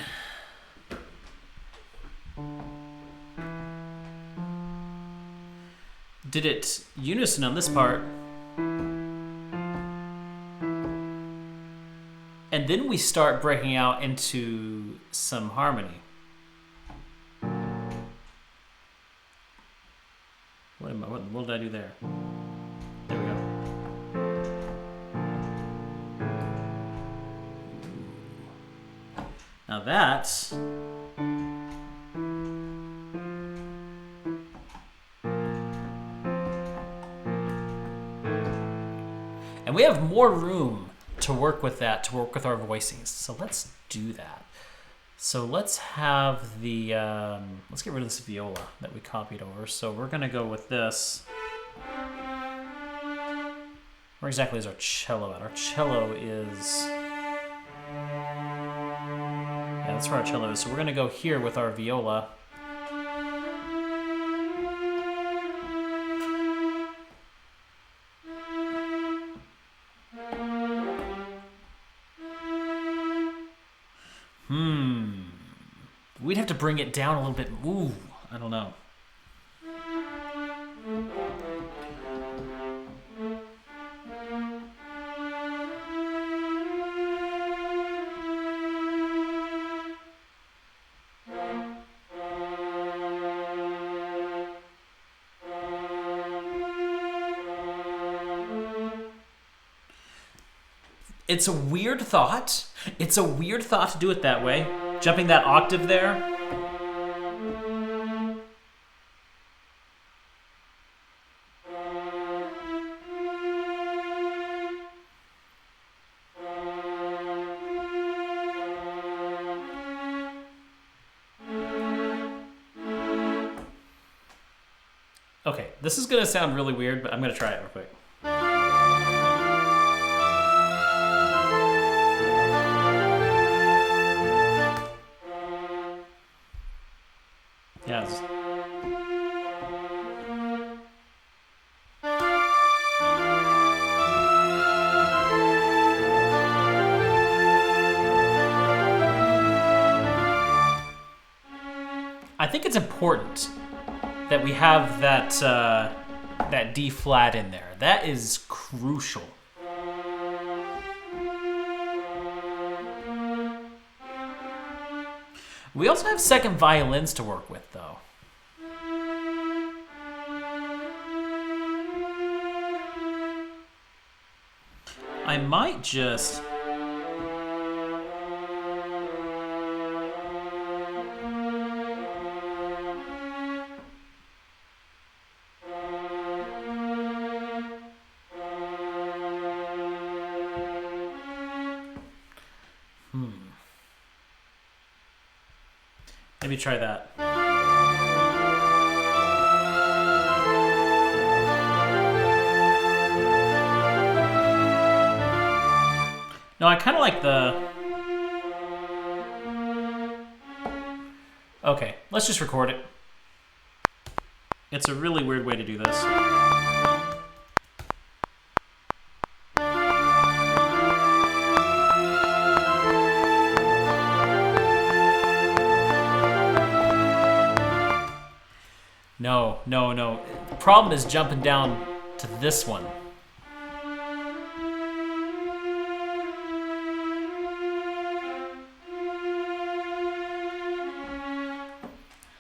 did it unison on this part, and then we start breaking out into some harmony? What did I do there? There we go. Now that's... and we have more room to work with that, to work with our voicings. So let's do that. So let's have the... let's get rid of this viola that we copied over. So we're going to go with this. Where exactly is our cello at? Our cello is... yeah, that's where our cello is. So we're going to go here with our viola. bring it down a little bit. Ooh, I don't know. It's a weird thought. It's a weird thought to do it that way. Jumping that octave there. Okay, this is gonna sound really weird, but I'm gonna try it real quick. Yes. I think it's important that we have that that D flat in there. That is crucial. We also have second violins to work with, though. I might just... Maybe try that. No, I kind of like the... Okay, let's just record it. It's a really weird way to do this. No. The problem is jumping down to this one.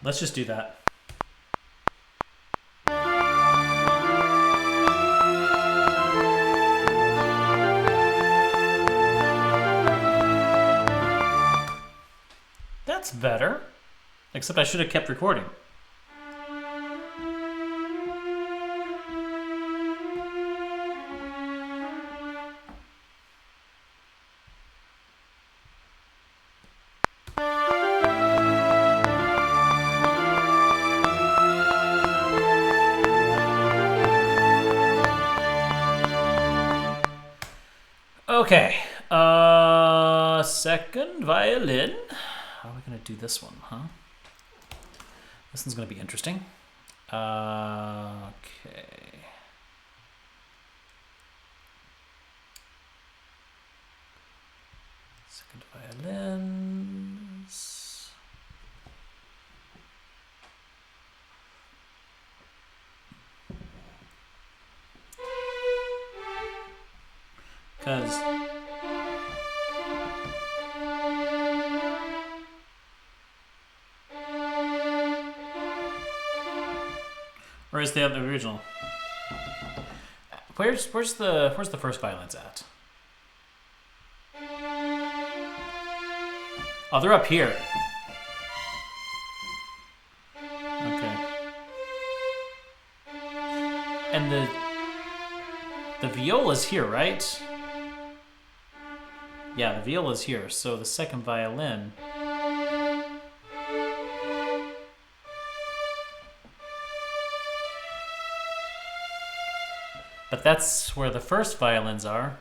Let's just do that. That's better. Except I should have kept recording. Okay, second violin. How are we gonna do this one, huh? This one's gonna be interesting. Okay. Second violins. Because where's the other original? Where's the first violins at? Oh, they're up here. Okay. And the viola's here, right? Yeah, the viola's here. So the second violin. But that's where the first violins are.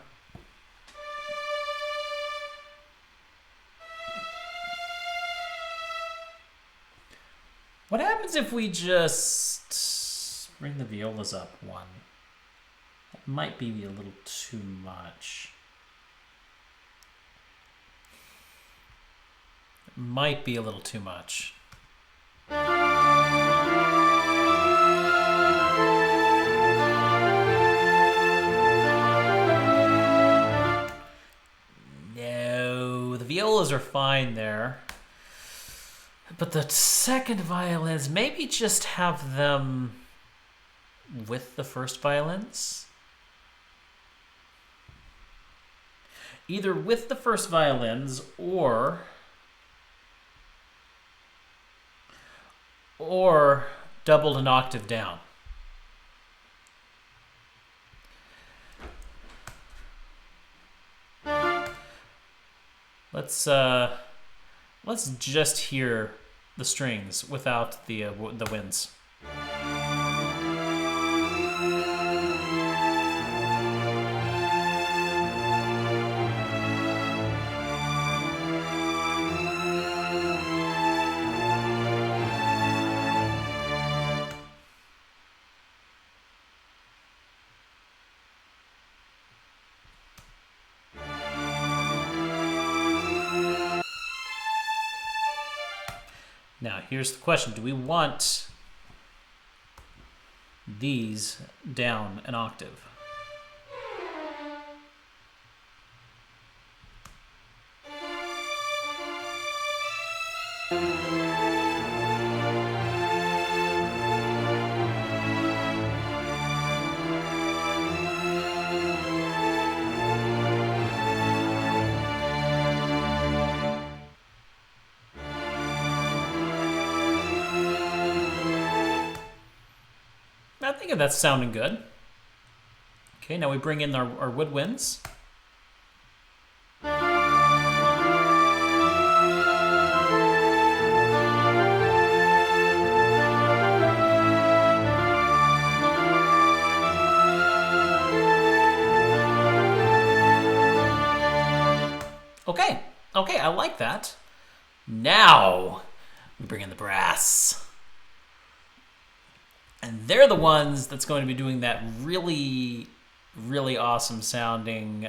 What happens if we just bring the violas up one? That might be a little too much. It might be a little too much. cellos are fine there. But the second violins, maybe just have them with the first violins? Either with the first violins or doubled an octave down. Let's just hear the strings without the winds. Now, here's the question. Do we want these down an octave? I think that's sounding good. Okay, now we bring in our woodwinds. Okay, I like that. Now we bring in the brass. And they're the ones that's going to be doing that really, really awesome sounding.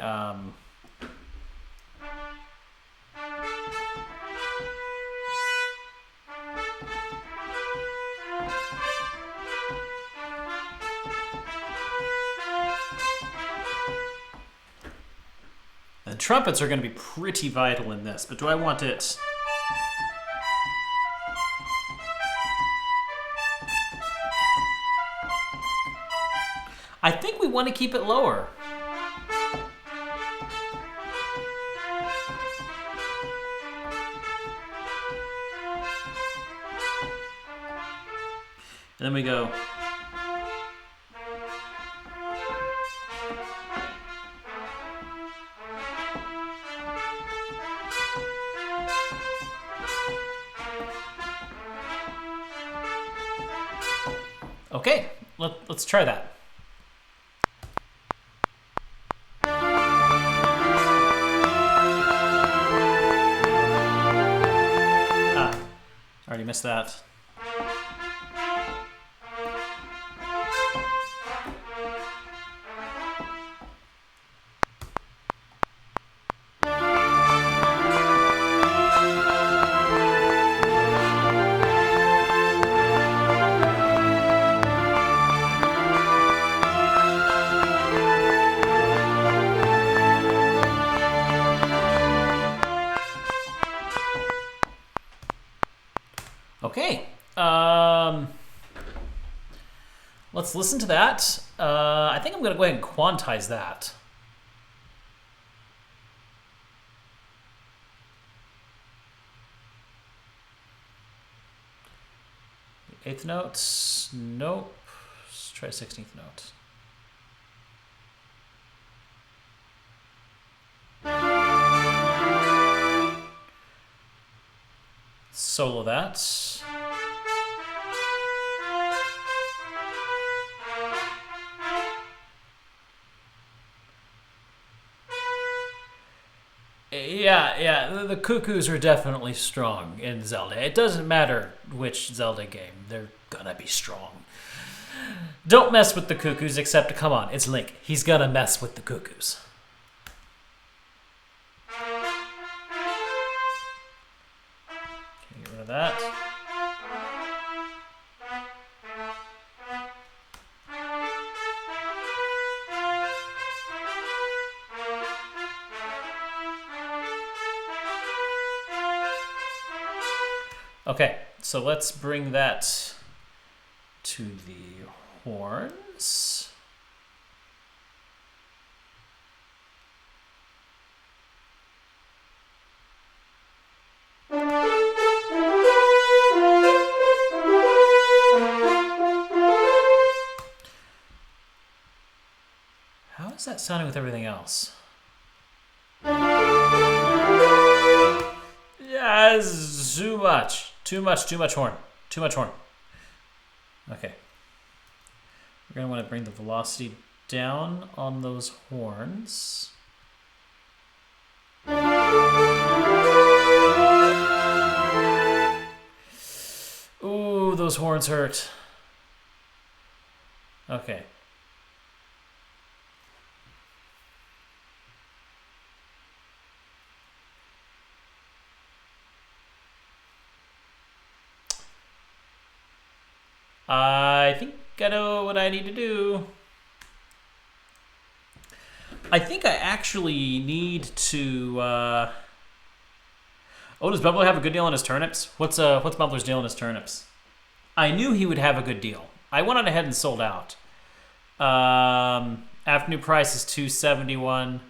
The trumpets are going to be pretty vital in this, but do I want it? I think we want to keep it lower. And then we go. Okay, let's try that. Already missed that. Okay. Let's listen to that. I think I'm going to go ahead and quantize that. Eighth notes. Nope. Let's try 16th note. Solo that. Yeah, the cuckoos are definitely strong in Zelda. It doesn't matter which Zelda game, they're gonna be strong. Don't mess with the cuckoos, except, come on, it's Link. He's gonna mess with the cuckoos. Get rid of that. Okay, so let's bring that to the horns. How is that sounding with everything else? Yeah, it's too much. Too much horn. Too much horn. Okay. We're going to want to bring the velocity down on those horns. Ooh, those horns hurt. Okay. I think I know what I need to do. I think I actually need to... Oh, does Bubbler have a good deal on his turnips? What's Bubbler's deal on his turnips? I knew he would have a good deal. I went on ahead and sold out. Afternoon price is $271.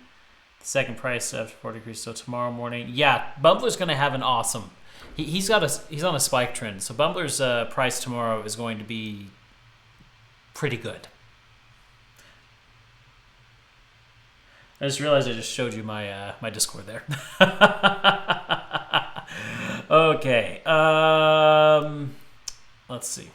The second price after 4 degrees, so tomorrow morning. Yeah, Bubbler's going to have an awesome... He's on a spike trend, so Bumbler's price tomorrow is going to be pretty good. I just realized I just showed you my my Discord there. Okay, let's see.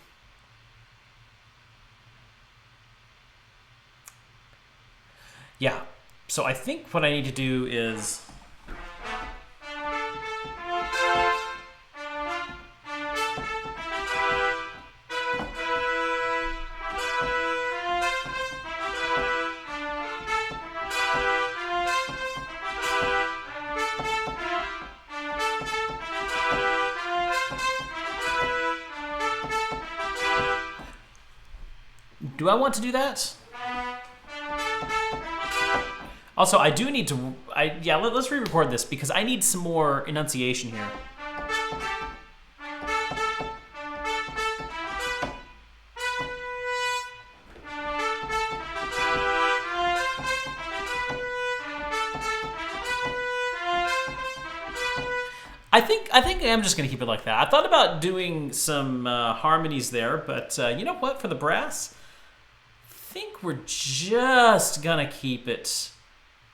Yeah, so I think what I need to do is... Do I want to do that? Also, I do need to... let's re-record this because I need some more enunciation here. I think I'm just going to keep it like that. I thought about doing some harmonies there, but you know what? For the brass, I think we're just going to keep it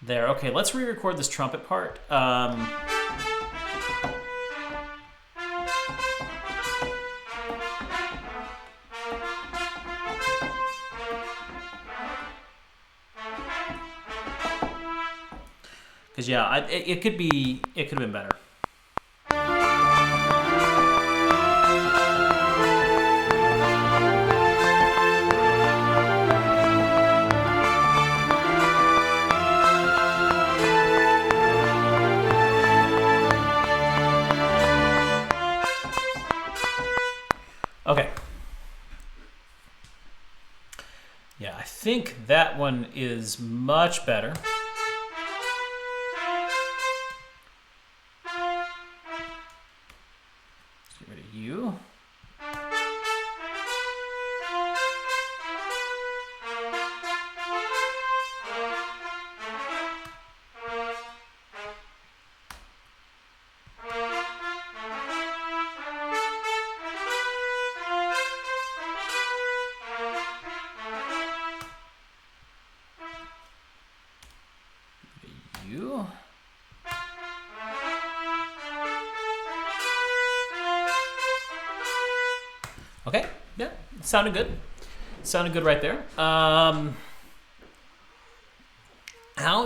there. Okay, let's re-record this trumpet part. Because yeah, it could have been better. Okay. Yeah, I think that one is much better. Let's get rid of you. Okay, yeah, sounded good. Sounded good right there. How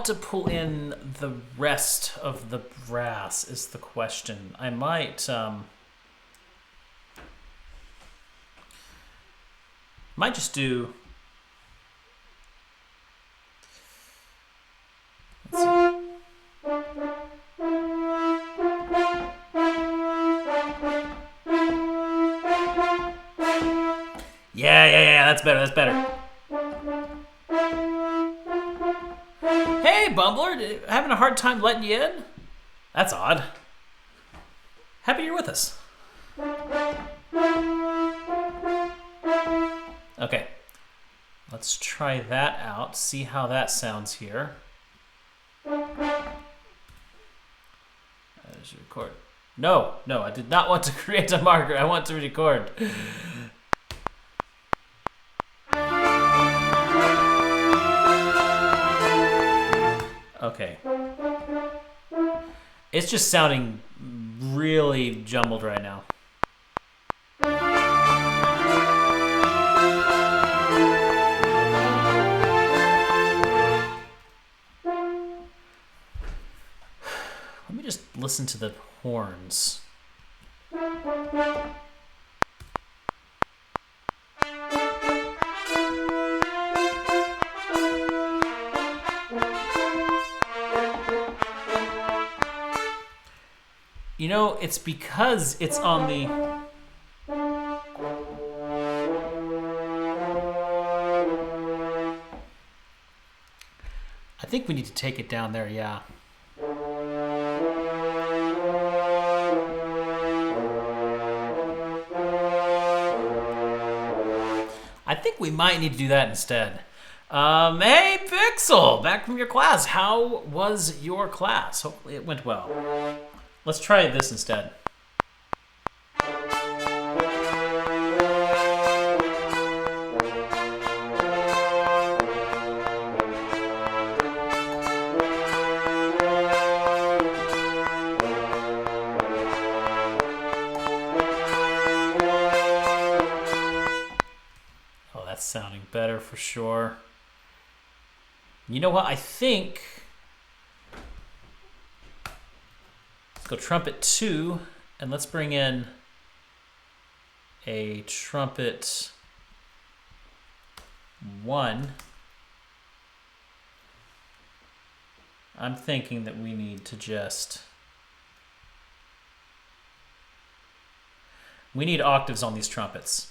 to pull in the rest of the brass is the question. I might just do... Let's see. Yeah, that's better. Hey, Bumbler, having a hard time letting you in? That's odd. Happy you're with us. Okay. Let's try that out. See how that sounds here. As you record. No, I did not want to create a marker. I want to record. Okay. It's just sounding really jumbled right now. Let me just listen to the horns. You know, it's because it's on the... I think we need to take it down there, yeah. I think we might need to do that instead. Hey, Pixel! Back from your class. How was your class? Hopefully it went well. Let's try this instead. Oh, that's sounding better for sure. You know what? I think... Let's go trumpet 2, and let's bring in a trumpet 1. I'm thinking that we need to just... We need octaves on these trumpets.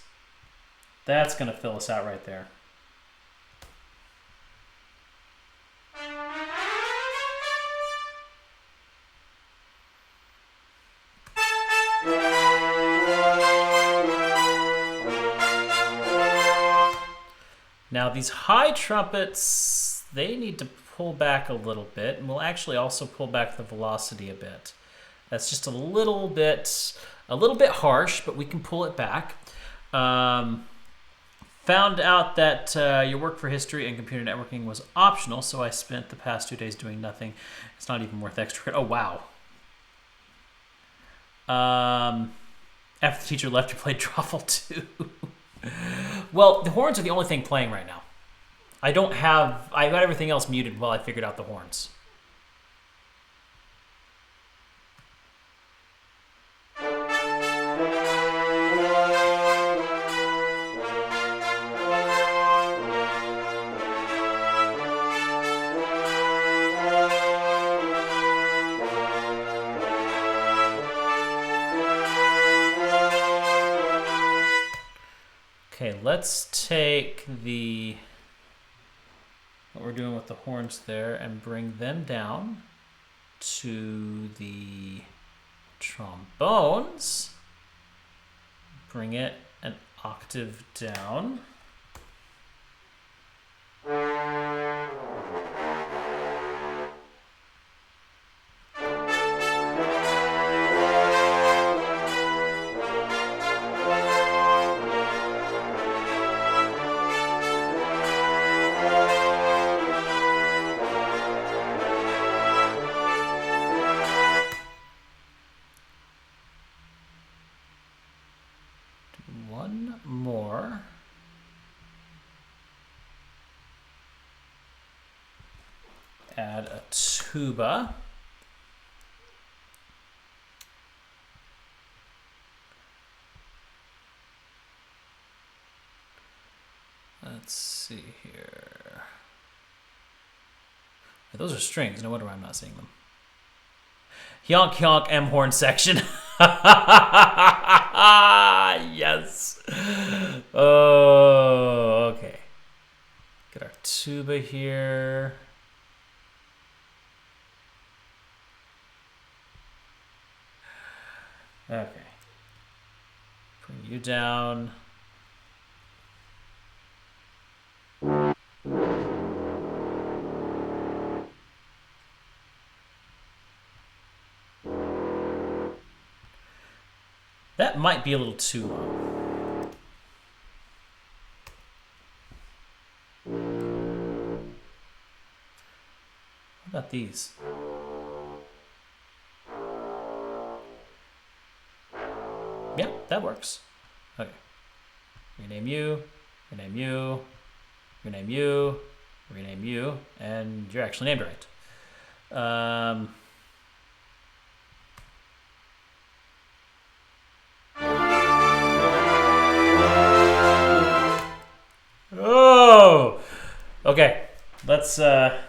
That's going to fill us out right there. Now these high trumpets, they need to pull back a little bit, and we'll actually also pull back the velocity a bit. That's just a little bit harsh, but we can pull it back. Found out that your work for history and computer networking was optional, so I spent the past 2 days doing nothing. It's not even worth extra. Oh, wow. After the teacher left, you played Truffle 2. Well, the horns are the only thing playing right now. I got everything else muted while I figured out the horns. Okay, let's take what we're doing with the horns there and bring them down to the trombones. Bring it an octave down. One more. Add a tuba. Let's see here. Those are strings. No wonder I'm not seeing them. Hyonk hyonk M horn section. Yes. Oh, okay. Get our tuba here. Okay. you down. That might be a little too low. What about these? Yeah, that works. Okay. Rename you, rename you, rename you, rename you, and you're actually named right. Oh! Okay, let's, I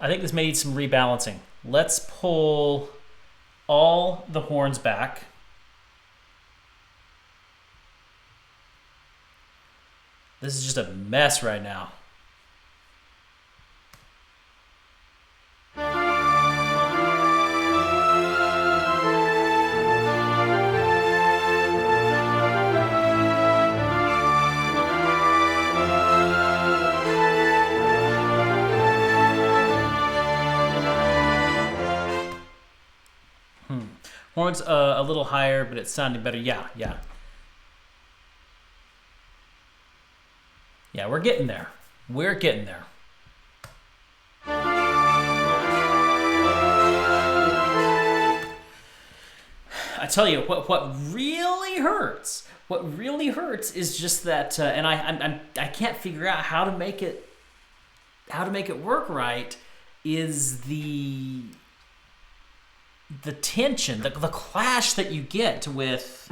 think this may need some rebalancing. Let's pull all the horns back. This is just a mess right now. Horns a little higher, but it's sounding better. Yeah. Yeah, we're getting there. We're getting there. I tell you, what really hurts. What really hurts is just that, and I can't figure out how to make it work right. Is the tension, the clash that you get with.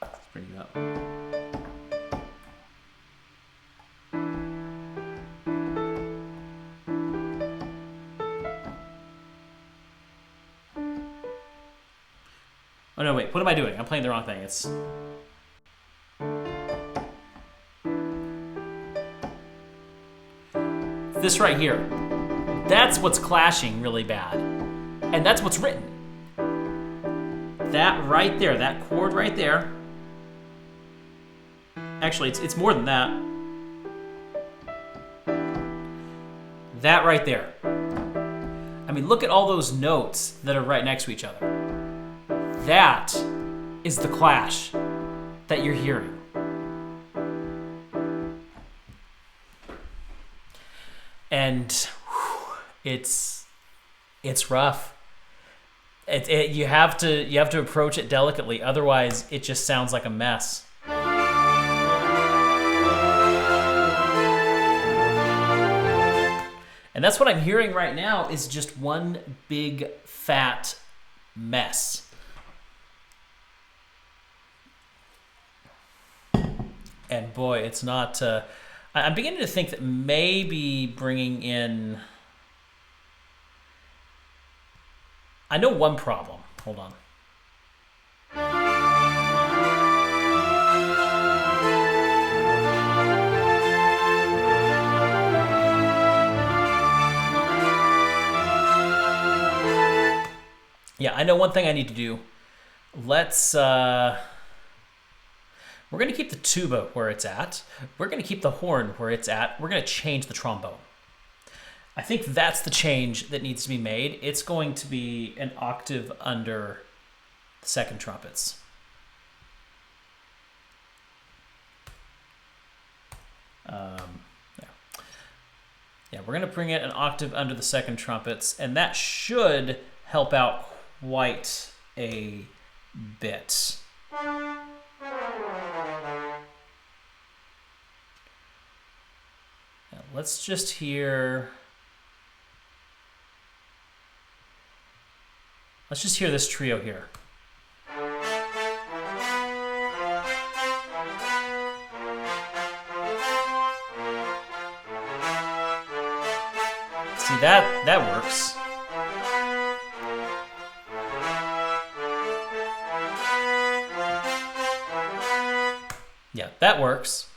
Let's bring you up. Oh no, wait, what am I doing? I'm playing the wrong thing. It's. This right here. That's what's clashing really bad. And that's what's written. That right there, that chord right there. Actually, it's more than that. That right there. I mean, look at all those notes that are right next to each other. That is the clash that you're hearing. And it's rough. You have to approach it delicately, otherwise it just sounds like a mess. And that's what I'm hearing right now is just one big fat mess. And boy, it's not. I'm beginning to think that maybe bringing in. I know one problem. Hold on. Yeah, I know one thing I need to do. Let's. We're going to keep the tuba where it's at. We're going to keep the horn where it's at. We're going to change the trombone. I think that's the change that needs to be made. It's going to be an octave under the second trumpets. Yeah, we're going to bring it an octave under the second trumpets, and that should help out quite a bit. Let's just hear. Let's just hear this trio here. See, that works. Yeah, that works.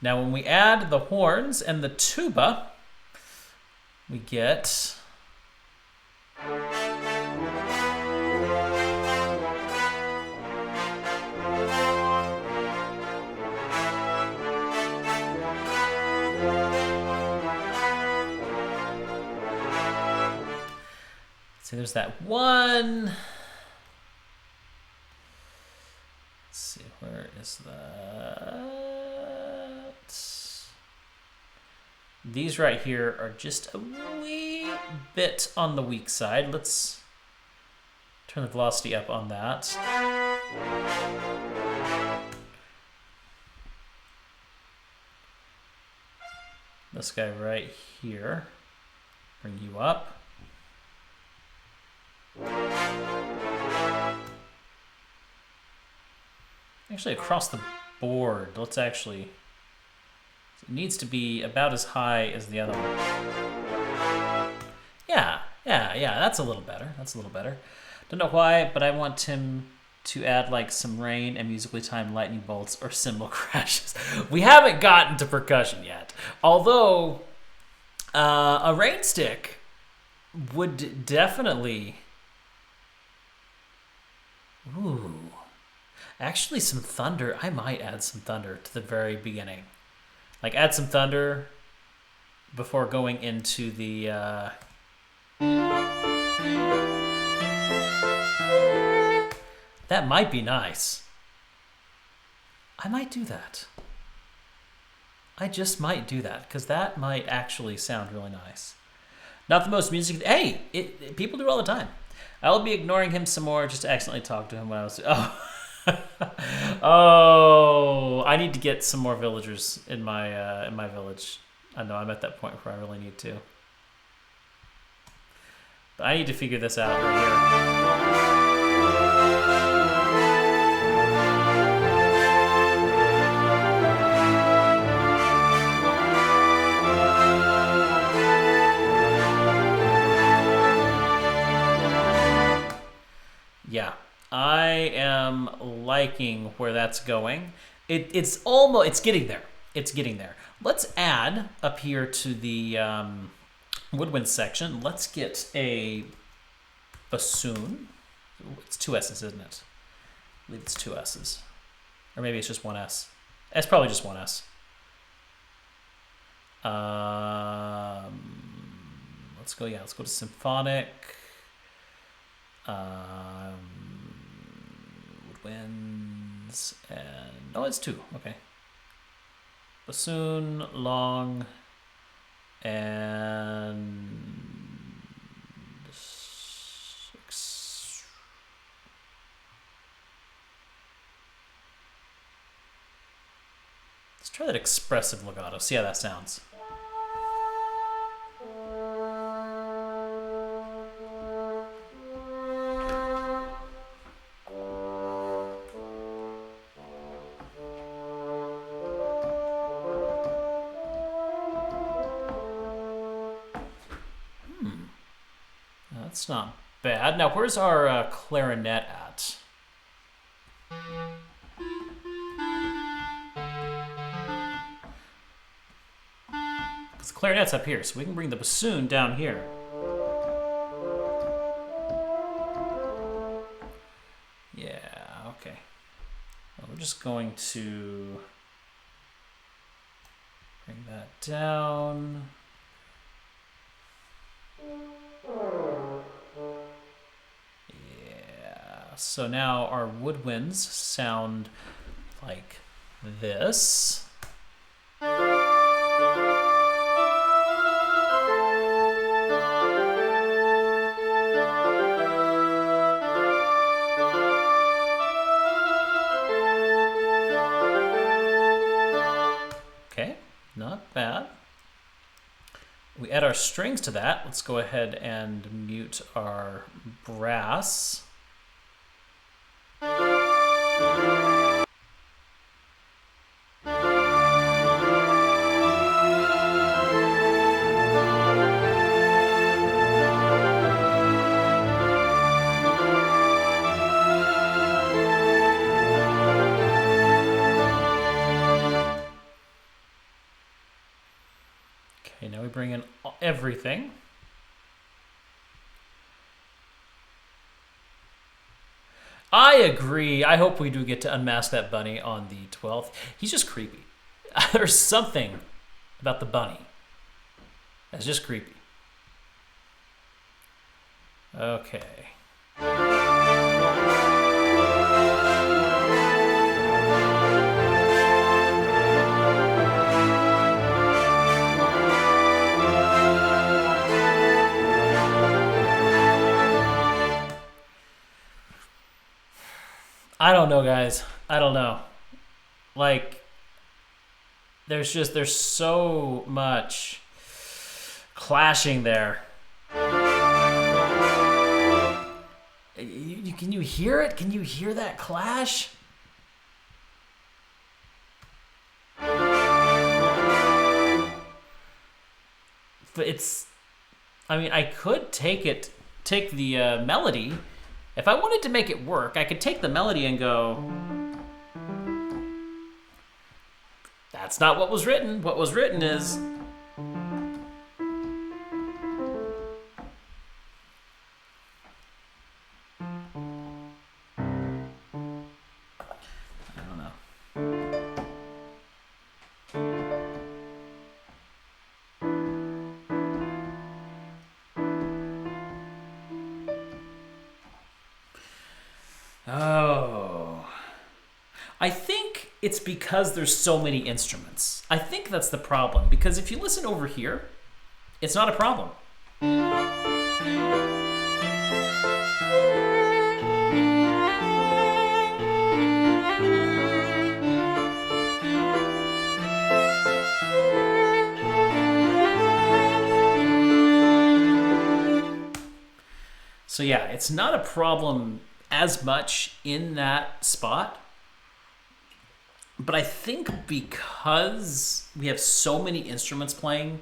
Now, when we add the horns and the tuba, we get. there's that one. Let's see, where is that? These right here are just a wee bit on the weak side. Let's turn the velocity up on that. This guy right here, bring you up. Actually, across the board, let's actually, it needs to be about as high as the other one. Yeah, that's a little better. That's a little better. Don't know why, but I want him to add like some rain and musically timed lightning bolts or cymbal crashes. We haven't gotten to percussion yet. Although a rain stick would definitely... Ooh. Actually, some thunder. I might add some thunder to the very beginning. Like, add some thunder before going into the... That might be nice. I might do that. I just might do that, because that might actually sound really nice. Not the most music... Hey, people do it all the time. I will be ignoring him some more just to accidentally talk to him when I was... Oh... Oh, I need to get some more villagers in my village. I know I'm at that point where I really need to. But I need to figure this out right here. Yeah. I am liking where that's going. It's getting there. It's getting there. Let's add up here to the woodwind section. Let's get a bassoon. It's 2 S's, isn't it? I believe it's 2 S's. Or maybe it's just 1 S. It's probably just 1 S. Let's go to symphonic. Woodwinds and it's 2. Okay. Bassoon, long, and 6. Let's try that expressive legato. See how that sounds. That's not bad. Now, where's our clarinet at? Because the clarinet's up here, so we can bring the bassoon down here. Yeah, okay. Well, we're just going to bring that down. So now our woodwinds sound like this. Okay, not bad. We add our strings to that. Let's go ahead and mute our brass. Okay, now we bring in everything. I agree. I hope we do get to unmask that bunny on the 12th. He's just creepy. There's something about the bunny that's just creepy. Okay. I don't know, guys. I don't know. Like, there's so much clashing there. Can you hear it? Can you hear that clash? But it's. I mean, I could take the melody. If I wanted to make it work, I could take the melody and go. That's not what was written. What was written is. I don't know. Oh. I think it's because there's so many instruments. I think that's the problem. Because if you listen over here, it's not a problem. So yeah, it's not a problem as much in that spot. But I think because we have so many instruments playing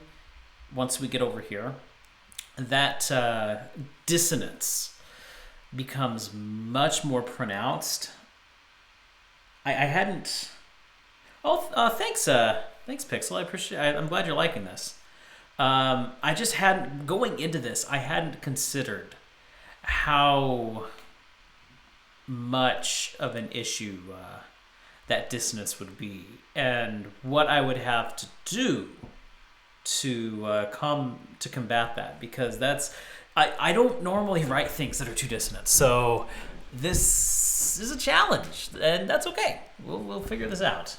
once we get over here, that dissonance becomes much more pronounced. I hadn't. Oh, thanks, Pixel. I appreciate. I'm glad you're liking this. I just hadn't going into this. I hadn't considered how much of an issue that dissonance would be, and what I would have to do to combat that, because that's I don't normally write things that are too dissonant. So this is a challenge, and that's okay. We'll figure this out.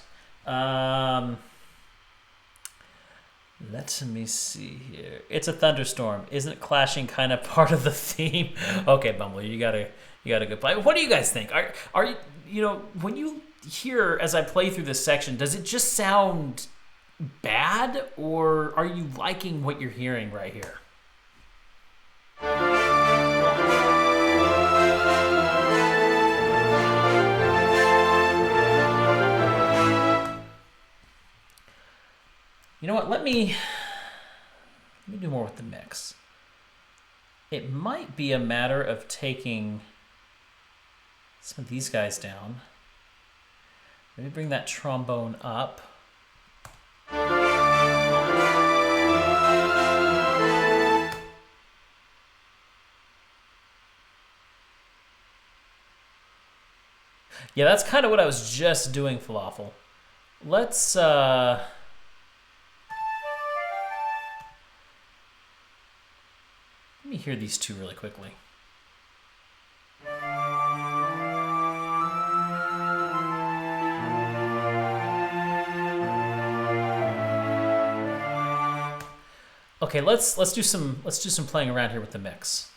Let me see here. It's a thunderstorm. Isn't clashing kind of part of the theme? Okay, Bumble, you got a good play. What do you guys think? Are you know, when you hear as I play through this section, does it just sound bad, or are you liking what you're hearing right here? You know what? Let me do more with the mix. It might be a matter of taking some of these guys down. Let me bring that trombone up. Yeah, that's kind of what I was just doing, Falafel. Let's let me hear these two really quickly. Okay, let's do some playing around here with the mix.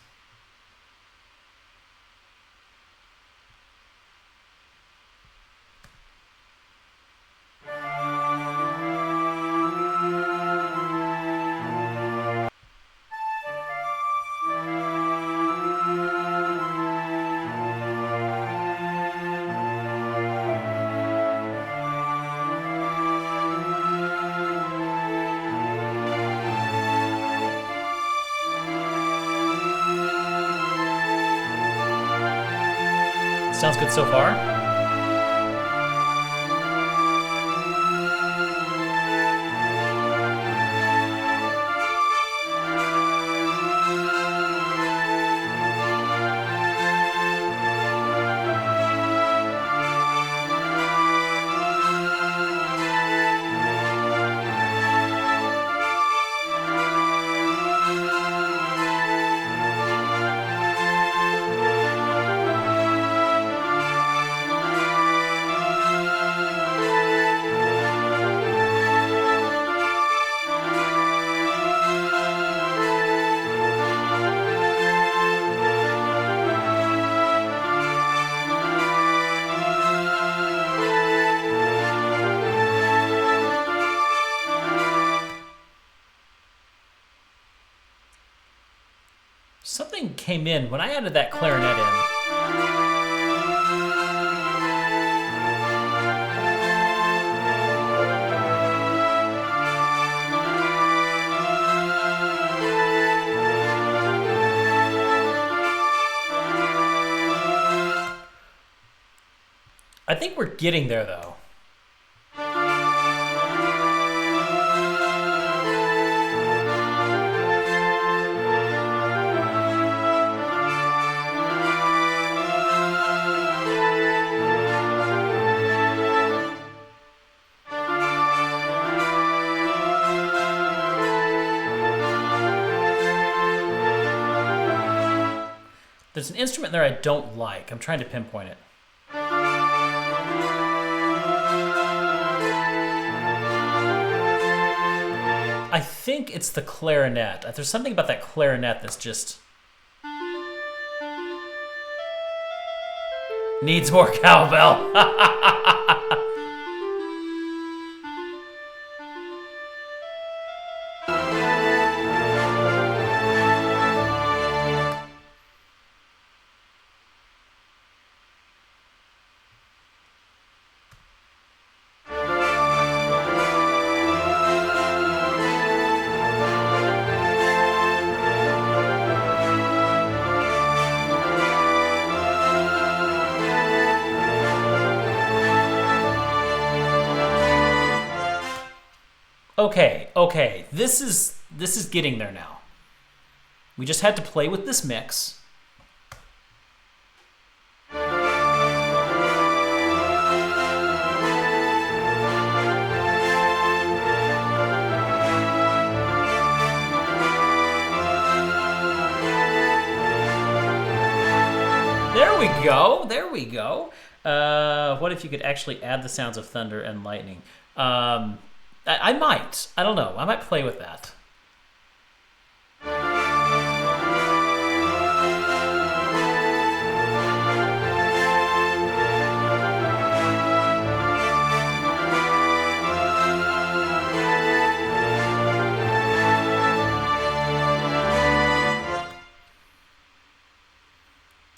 Sounds good so far. something came in when I added that clarinet in. I think we're getting there, though. There's an instrument there I don't like. I'm trying to pinpoint it. I think it's the clarinet. There's something about that clarinet that's just needs more cowbell. Okay. This is getting there now. We just had to play with this mix. There we go. What if you could actually add the sounds of thunder and lightning? I might. I don't know. I might play with that.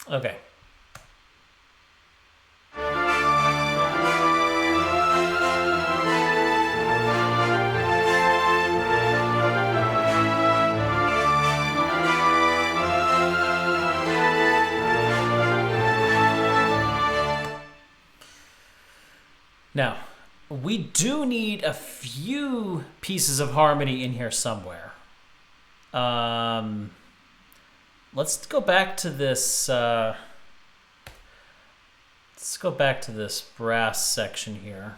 Okay. Now, we do need a few pieces of harmony in here somewhere. Let's go back to this. Let's go back to this brass section here.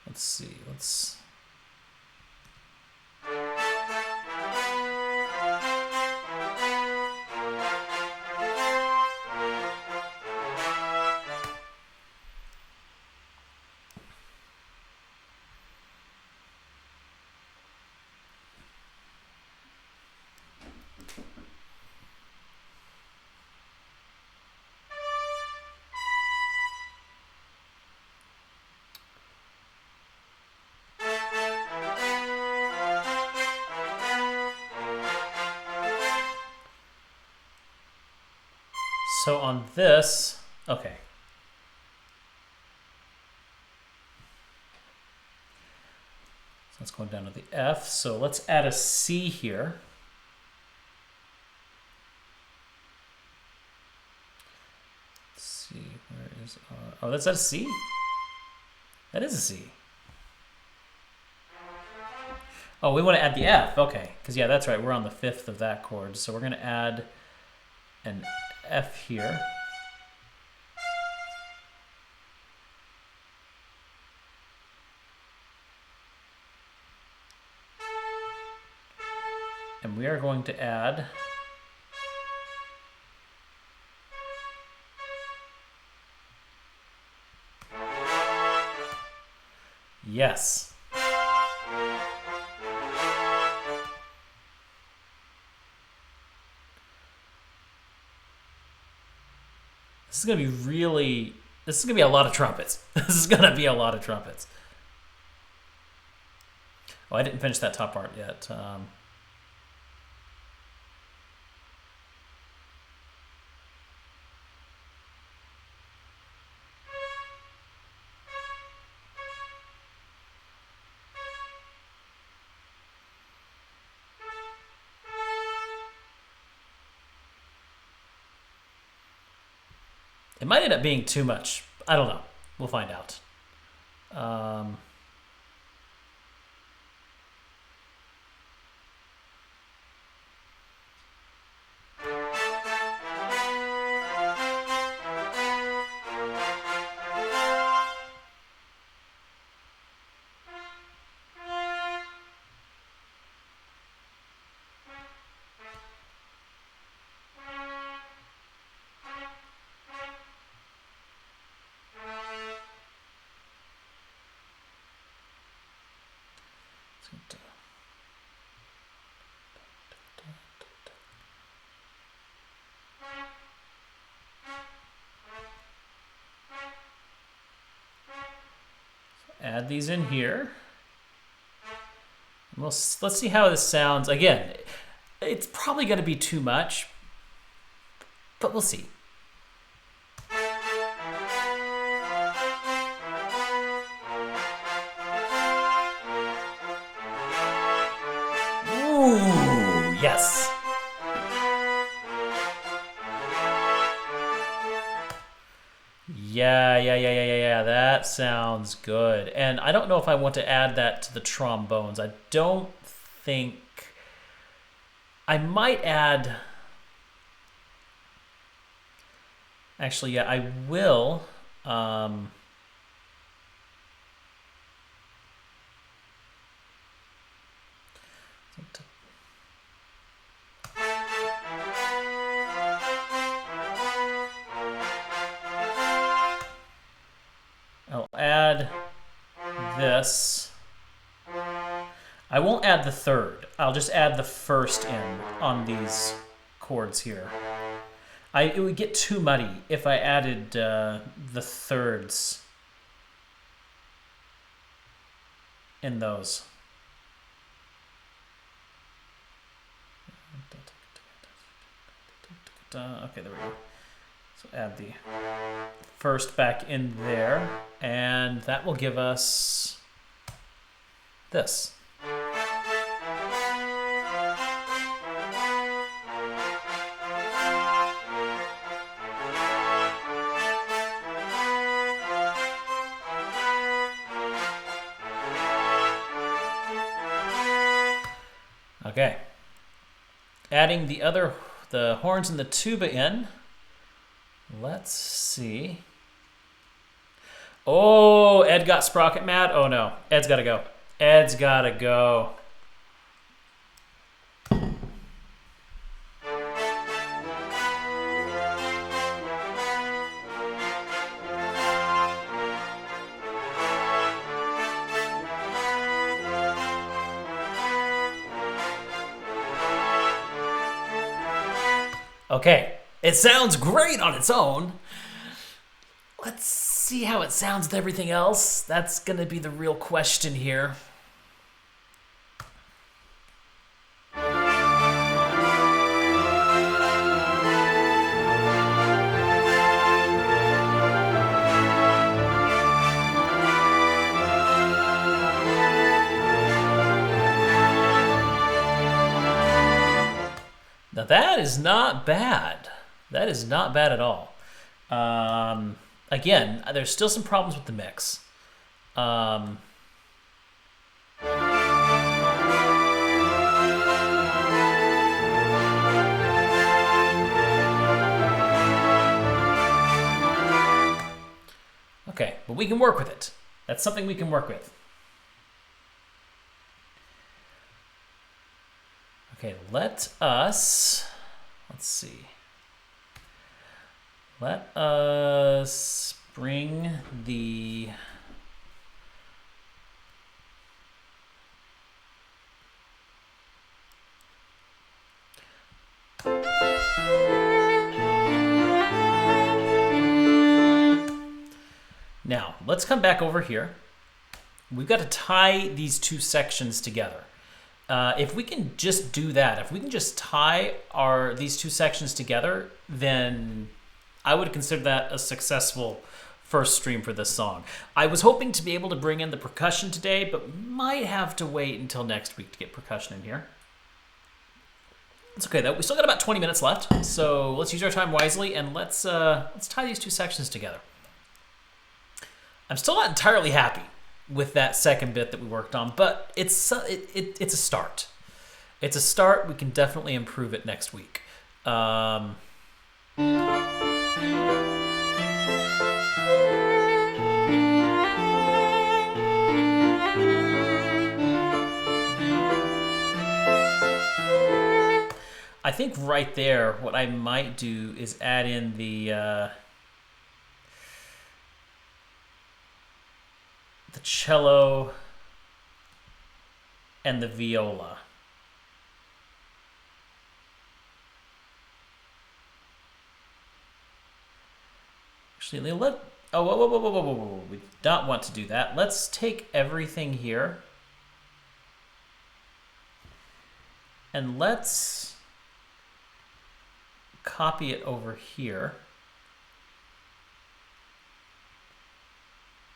Let's see. So on this, okay. So let's go down to the F. So let's add a C here. Let's see, where is oh, that's a C? That is a C. Oh, we want to add the F, okay. Because yeah, that's right, we're on the 5th of that chord. So we're going to add an F here. And we are going to add yes. is gonna be really. This is gonna be a lot of trumpets. This is gonna be a lot of trumpets. Oh, I didn't finish that top part yet. It might end up being too much. I don't know. We'll find out. Add these in here. Let's see how this sounds. Again, it's probably going to be too much, but we'll see. Ooh, yes. Yeah. That sounds good. And I don't know if I want to add that to the trombones. I don't think... I might add... Actually, yeah, I will. I'll add this. I won't add the third. I'll just add the first in on these chords here. It would get too muddy if I added the thirds in those. Okay, there we go. So add the first back in there, and that will give us this. Okay. Adding the horns and the tuba in. Let's see. Oh, Ed got Sprocket mad. Oh no, Ed's got to go. Ed's got to go. Okay, it sounds great on its own. Let's see how it sounds with everything else. That's going to be the real question here. Now that is not bad. That is not bad at all. Again, there's still some problems with the mix. Okay, but we can work with it. That's something we can work with. Okay, let's see. Let us bring the... let's come back over here. We've got to tie these two sections together. If we can just do that, if we can just tie these two sections together, then I would consider that a successful first stream for this song. I was hoping to be able to bring in the percussion today, but might have to wait until next week to get percussion in here. It's okay though. We still got about 20 minutes left, so let's use our time wisely and let's tie these two sections together. I'm still not entirely happy with that second bit that we worked on, but it's a start. It's a start. We can definitely improve it next week. I think right there, what I might do is add in the cello and the viola. Actually, whoa. We do not want to do that. Let's take everything here and let's copy it over here.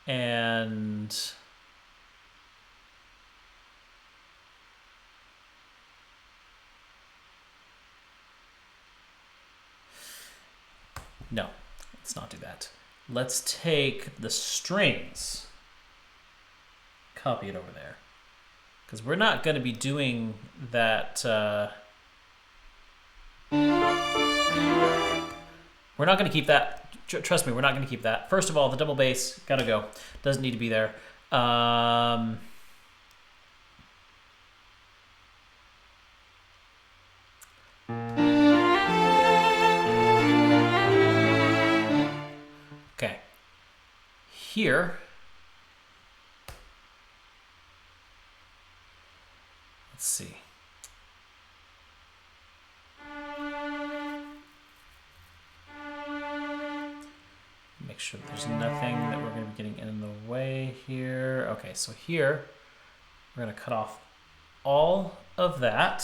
And no, let's not do that. Let's take the strings, copy it over there, because we're not going to be doing that. We're not going to keep that. Trust me, we're not going to keep that. First of all, the double bass, gotta go. Doesn't need to be there. Okay. Here, let's see. Make sure there's nothing that we're going to be getting in the way here. Okay, so here we're going to cut off all of that.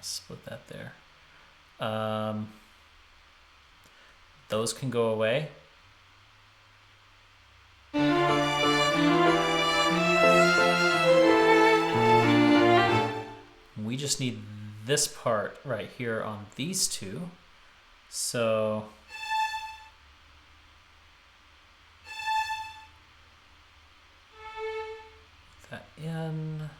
Split that there. Those can go away. We just need this part right here on these two. So put that in.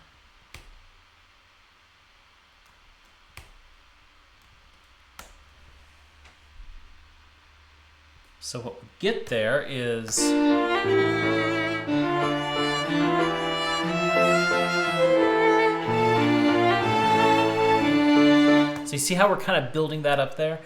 So what we get there is so you see how we're kind of building that up there?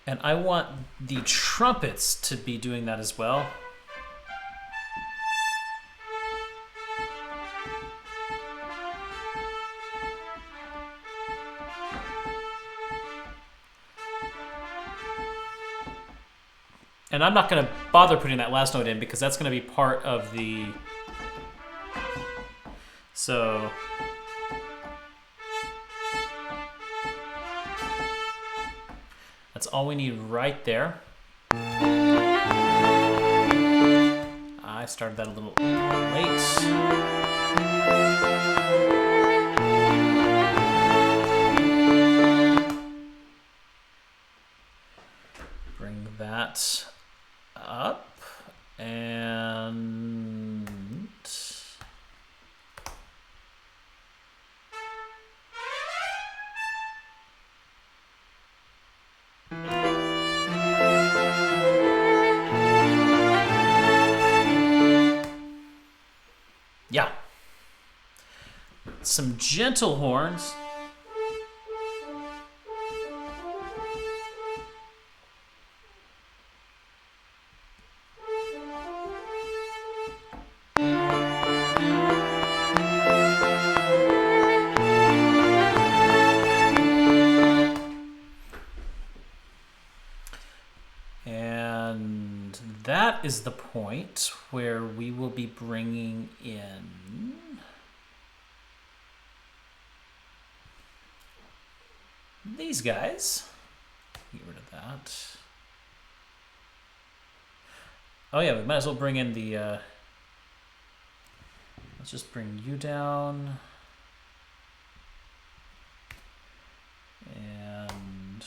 And I want the trumpets to be doing that as well. And I'm not going to bother putting that last note in because that's going to be part of the... So... That's all we need right there. I started that a little late. Bring that up and yeah, some gentle horns. is the point where we will be bringing in these guys. Get rid of that. Oh yeah, we might as well bring in the, let's just bring you down. And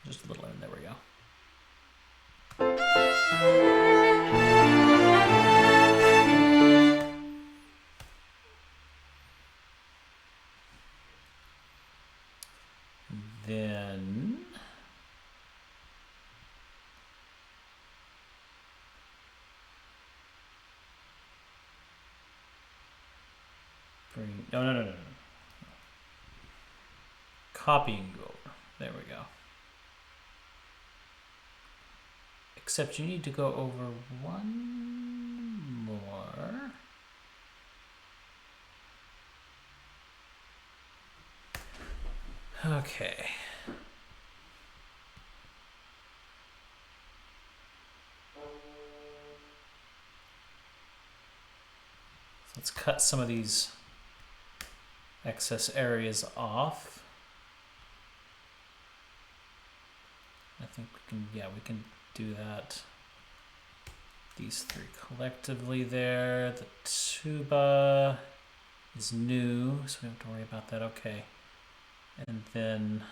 just a little in, there we go. Then bring, no. Copying go over. There we go. Except you need to go over one more. Okay. So let's cut some of these excess areas off. I think we can, yeah, we can do that. These three collectively there. The tuba is new, so we don't have to worry about that. Okay. And then